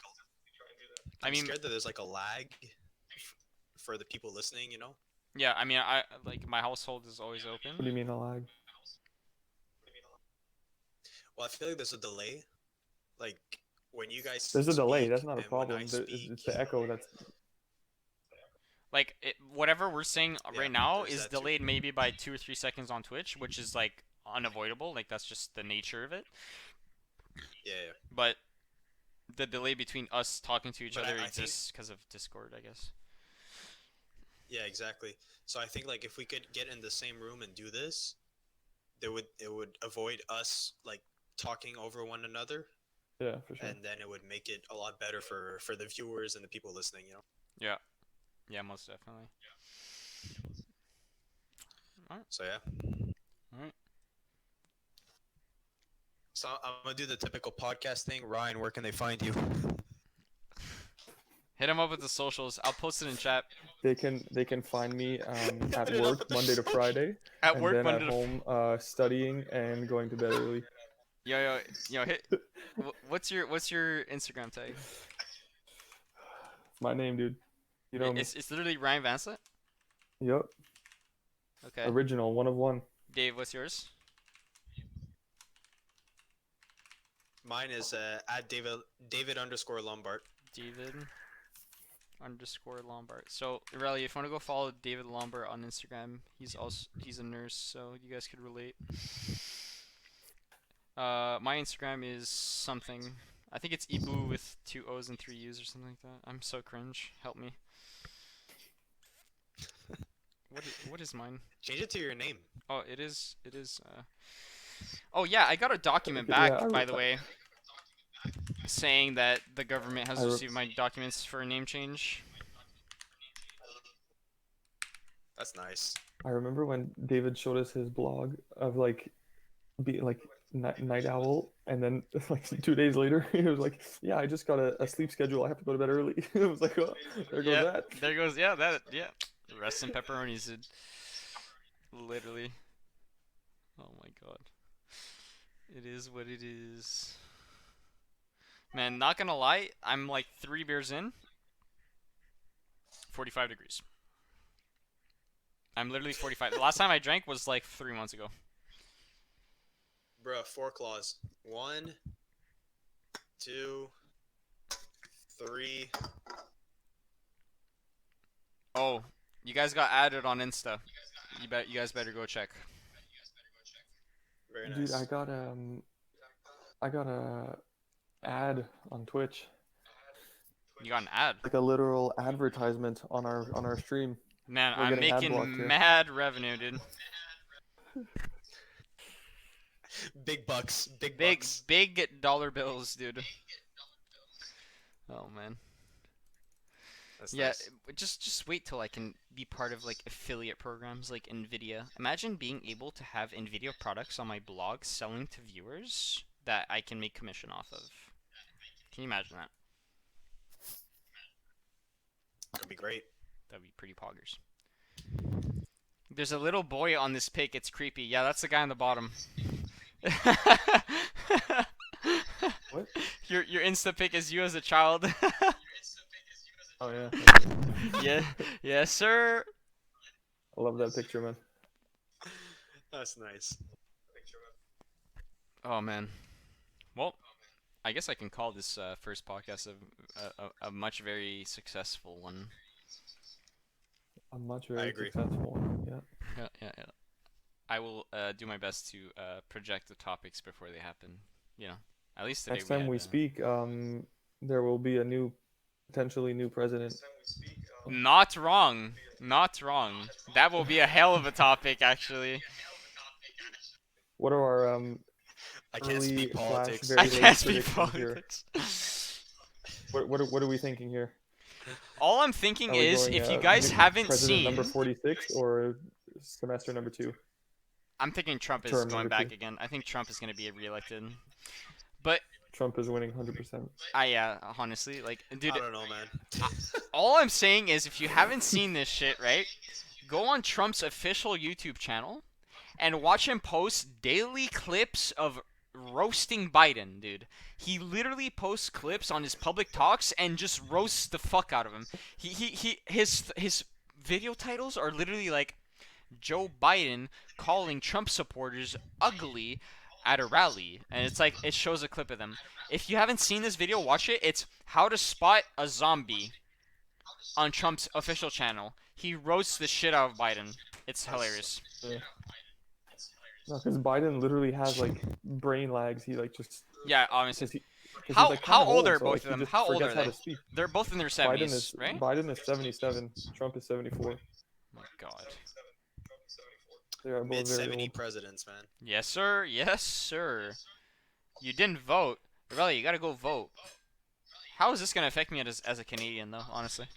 I'm scared that there's like a lag for the people listening. Yeah, I mean, I like my household is always What open. do you mean a lag? Well, I feel like there's a delay. Like when you guys There's a delay. That's speak not a and when I problem. speak. It's the echo that's Like whatever we're saying Yeah, right now there's is that too. delayed maybe by 2 or 3 seconds on Twitch, which is like unavoidable. Like that's just the nature of it. Yeah, yeah. But the delay between us talking to each But other I think exists because of Discord, I guess. yeah, exactly. So I think like if we could get in the same room and do this, it would avoid us like talking over one another, yeah, for sure. and then it would make it a lot better for the viewers and the people listening. You know. Yeah, yeah, most definitely. All right, So yeah. all right. So I'm gonna do the typical podcast thing. Ryan, where can they find you? Hit him up with the socials. I'll post it in chat. They can find me at Hit it up work with the Monday to Friday, At and work then at Monday. home studying and going to bed early. Yo, hit. What's your Instagram tag? It's my name, dude. You know me. It's literally Ryan Vanslet. Yep. Okay. Original, one of one. Dave, what's yours? Mine is at David underscore Lombard. David underscore Lombard. So, Riley, if you want to go follow David Lombard on Instagram, he's a nurse, so you guys could relate. My Instagram is something. I think it's Ibu with 2 O's and 3 U's or something like that. I'm so cringe. Help me. What is mine? Change it to your name. Oh, it is. It is. Oh yeah, I got a document Yeah, back, by the way, saying that the government has I re- received my documents for a name change. That's nice. I remember when David showed us his blog of like be like night owl, and then like 2 days later he was like, "Yeah, I just got a sleep schedule. I have to go to bed early." It was like, "Oh, there goes Yeah, that." there goes. Yeah, that. Yeah. Rest in pepperonis, dude. Literally. Oh my god. It is what it is. Man, not gonna lie, I'm like 3 beers in. 45 degrees. I'm literally 45. The last time I drank was like 3 months ago. Bruh, 4 claws. 1, 2, 3. Oh, you guys got added on Insta. You guys better go check. Very Dude, nice. I got a ad on Twitch, You got an ad. like a literal advertisement on our stream. Man, We're I'm getting ad blocked making here. mad revenue, dude. Big bucks. Big Big, bucks. big dollar bills, dude. Oh man. That's Yeah, nice. just wait till I can be part of like affiliate programs like Nvidia. Imagine being able to have Nvidia products on my blog selling to viewers that I can make commission off of. Can you imagine that? Could be great. That'd be pretty poggers. There's a little boy on this pic. It's creepy. Yeah, that's the guy on the bottom. What? Your Insta pic is you as a child. Oh yeah. Yeah, yes, sir. I love that picture, man. That's nice. Oh man. Well, I guess I can call this first podcast a much very successful one. A much I very agree. successful one. Yeah. Yeah. I will do my best to project the topics before they happen. You know, at least today Next time we speak, there will be a potentially new president. Not wrong. Not wrong. That will be a hell of a topic, actually. What are our I can't early speak slash politics. very I late can't speak predictions here? politics. What are we thinking here? All I'm thinking Are we is, going if you guys haven't president number seen, 46 or semester number 2? I'm thinking Trump is Term going number back 2. again. I think Trump is going to be reelected. But Trump is winning 100%. honestly, like, dude, I don't know, man. all I'm saying is, if you haven't seen this shit, right, go on Trump's official YouTube channel and watch him post daily clips of roasting Biden, dude. He literally posts clips on his public talks and just roasts the fuck out of him. His video titles are literally like Joe Biden calling Trump supporters ugly at a rally, and it's like it shows a clip of them. If you haven't seen this video, watch it. It's how to spot a zombie on Trump's official channel. He roasts the shit out of Biden. It's hilarious. Yeah. No, because Biden literally has like brain lags. He like just Yeah, honestly. because he's How like how kind of old old, are so both like of he them? just How old forgets are how they? to speak. They're both in their Biden 70s, is right? Biden is 77. Trump is 74. Oh my god. They are Mid both very 70 old. presidents, man. Yes, sir. Yes, sir. You didn't vote. Really, you gotta go vote. How is this gonna affect me as a Canadian, though? Honestly,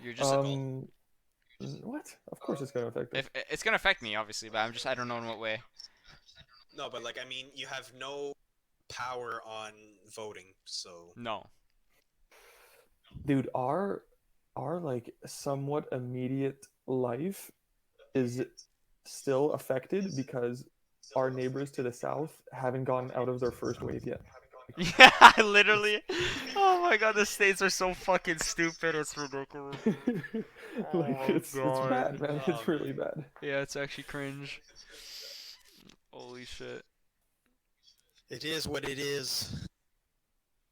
you're just Um, what? Of course it's gonna affect us. if it's gonna affect me, obviously, but I don't know in what way. No, but like I mean, you have no power on voting, so No. Dude, our like somewhat immediate life is still affected because our neighbors to the south haven't gotten out of their first wave yet. Yeah, literally. Oh my god, the states are so fucking stupid. It's ridiculous. Like Oh it's God. bad, man. Oh, It's really bad. Yeah, it's actually cringe. Holy shit. it is what it is.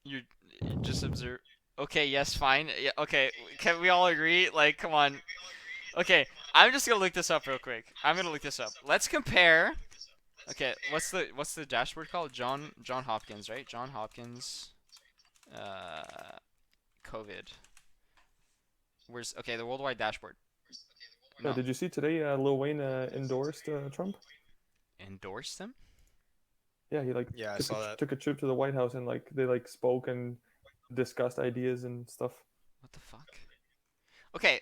You just observe. Okay, yes, fine. Yeah, okay, can we all agree? Like, come on. Okay, I'm just gonna look this up real quick. I'm gonna look this up. Let's compare. Okay, what's the dashboard called? John Hopkins, right? John Hopkins. COVID. Where's okay the worldwide dashboard? No. Did you see today? Lil Wayne endorsed Trump. Endorse them? Yeah, he like Yeah, I took saw that. took a trip to the White House and like they like spoke and discussed ideas and stuff. What the fuck? Okay,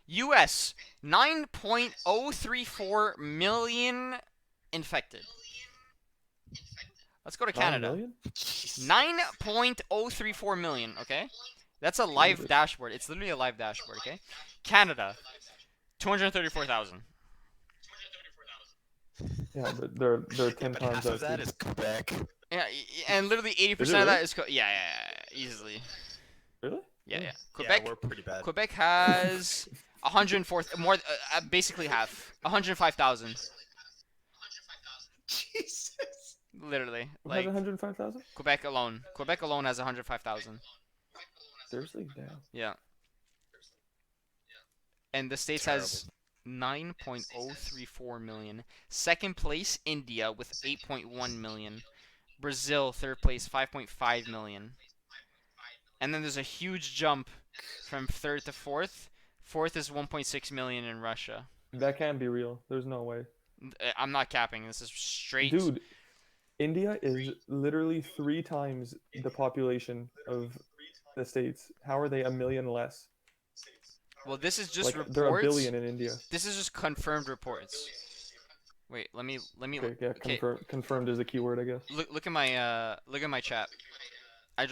U.S. 9.034 million infected. Let's go to 9 Canada. million? 9.034 million, okay? That's a live Jesus. dashboard. It's literally a live dashboard, okay? Canada, 234,000. Yeah, but they're Yeah, 10 but times half of that. that Dude. is Quebec. Yeah, and literally 80% Is of it that really? is easily. Really? Yeah, Oh. yeah. Yeah, Quebec we're pretty bad. Quebec has 104 more basically half. 105,000 Jesus. literally. Who Like has 105,000? Quebec alone. Quebec alone has 105,000. Seriously? Damn. Yeah. And the States has 9.034 million. Second place, India with 8.1 million. Brazil, third place, 5.5 million. And then there's a huge jump from third to fourth. Fourth is 1.6 million in Russia. That can't be real. There's no way. I'm not capping. This is straight. Dude, India is literally 3 times the population of the States. How are they a million less? Well, this is just Like reports. they're a billion in India. This is just confirmed reports. Wait, let me. Okay, yeah, Okay, confirmed is the keyword, I guess. look at my chat. I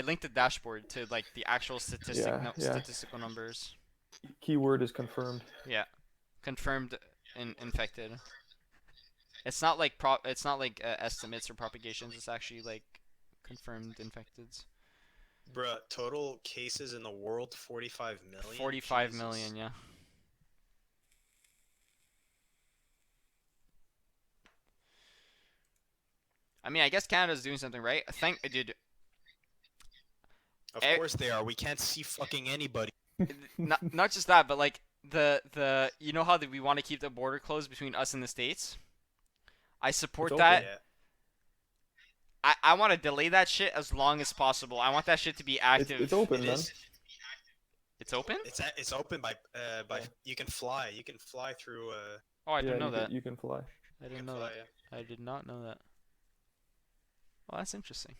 linked the dashboard to like the actual Yeah. statistical numbers. Keyword is confirmed. Yeah, confirmed infected. It's not like estimates or propagations. It's actually like confirmed infecteds. Bruh, total cases in the world 45 million. 45 Jesus. million, yeah. I mean, I guess Canada's doing something right. Dude. Of course they are. We can't see fucking anybody. Not just that, but like the you know how we want to keep the border closed between us and the States? I support It's that. open. Yeah. I want to delay that shit as long as possible. I want that shit to be active. It's open, It man. is. It's open? It's open by you can fly. You can fly through Oh, I didn't know you that. you can fly. I you didn't can know fly, that. yeah. I did not know that. Well, that's interesting.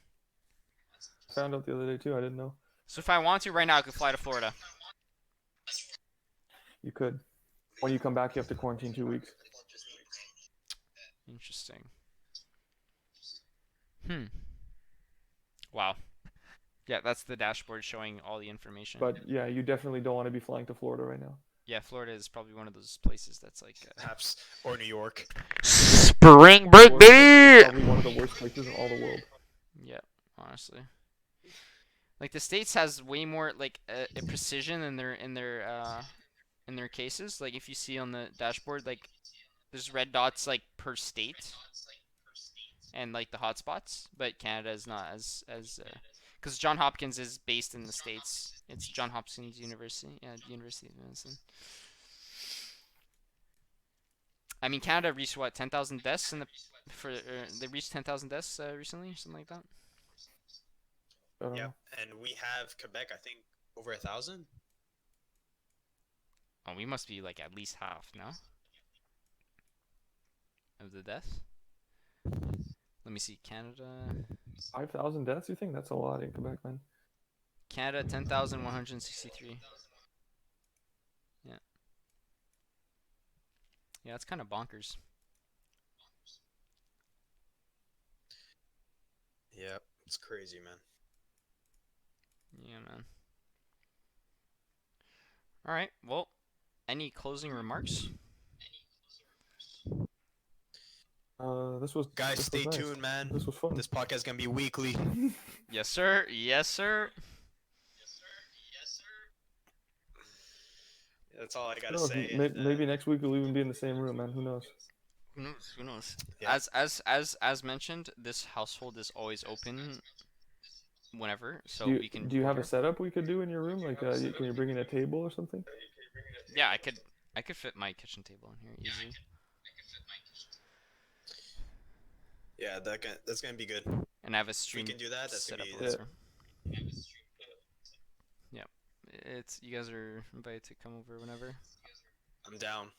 Found out the other day too. I didn't know. So if I want to right now, I could fly to Florida. You could. When you come back, you have to quarantine 2 weeks. Interesting. Wow. Yeah, that's the dashboard showing all the information. But yeah, you definitely don't want to be flying to Florida right now. Yeah, Florida is probably one of those places that's like perhaps or New York. spring Florida is probably one of the worst places in all the world. Yeah, honestly. Like the states has way more like a precision in their cases. Like if you see on the dashboard, like there's red dots like per state and like the hotspots, but Canada is not as because John Hopkins is based in the states. It's John Hopkins University, yeah, University of Medicine. I mean, Canada reached what 10,000 deaths in the for they reached 10,000 deaths recently, or something like that. I don't Yep. know. And we have Quebec, I think, over 1,000. Oh, we must be like at least half, no? Of the deaths. Let me see, Canada. 5,000 deaths? You think that's a lot in Quebec, man? Canada 10,163. Yeah. Yeah, that's kind of bonkers. Yep. It's crazy, man. Yeah, man. All right. Well, any closing remarks? Guys, this stay was nice. tuned, man. This was fun. This podcast is gonna be weekly. Yes, sir. Yes, sir. That's all I Who gotta knows? say. Maybe next week we'll even be in the same room, man. Who knows? Who knows? Who knows? Yeah. As mentioned, this household is always open whenever, so Do you we can do you have a order. setup we could do in your room? Like, can you bring in a table or something? Yeah, I could fit my kitchen table in here easily. Yeah, that's gonna be good. And I have a If we stream can do that, that's set gonna up be. over there. Yeah, it's you guys are invited to come over whenever. I'm down.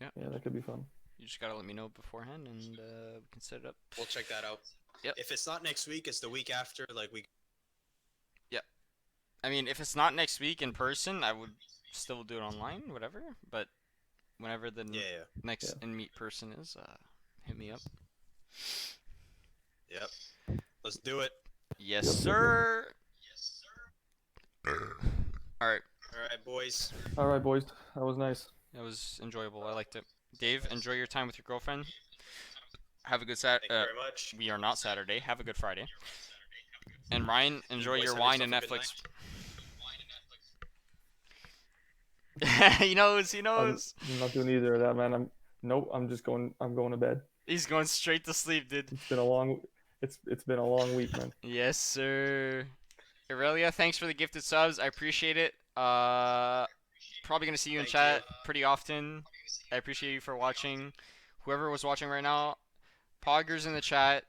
Yeah, Yeah, that could be fun. you just gotta let me know beforehand, and we can set it up. We'll check that out. Yep. If it's not next week, it's the week after. Like we. Yeah, I mean, if it's not next week in person, I would still do it online, whatever. But whenever the Yeah. next Yeah. in-meet person is, hit me up. Yep. Let's do it. Yes, Yep. sir. All right, All right, boys. All right, boys. That was nice. that was enjoyable. I liked it. Dave, enjoy your time with your girlfriend. Have a good Thank you very much. We are not Saturday. Have a good Friday. And Ryan, enjoy boys your have wine and yourself a good Netflix. He knows. He I'm knows. not doing either of that, man. Nope. I'm going to bed. He's going straight to sleep, dude. It's been a long week, man. Yes, sir. Aurelia, thanks for the gifted subs. I appreciate it. Probably gonna see you in Thank chat you. pretty often. I appreciate you for watching. Whoever was watching right now, Poggers in the chat.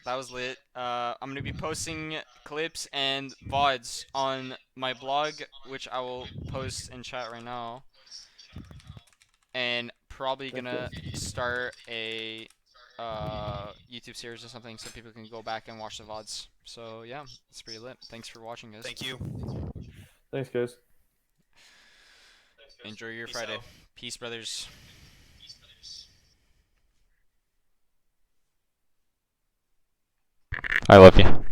That was lit. I'm gonna be posting clips and VODs on my blog, which I will post in chat right now. And probably Thank gonna start a YouTube series or something so people can go back and watch the VODs. So yeah, it's pretty lit. Thanks for watching, guys. Thank you. Thanks, guys. Enjoy your Peace Friday. out. Peace, brothers. I love you.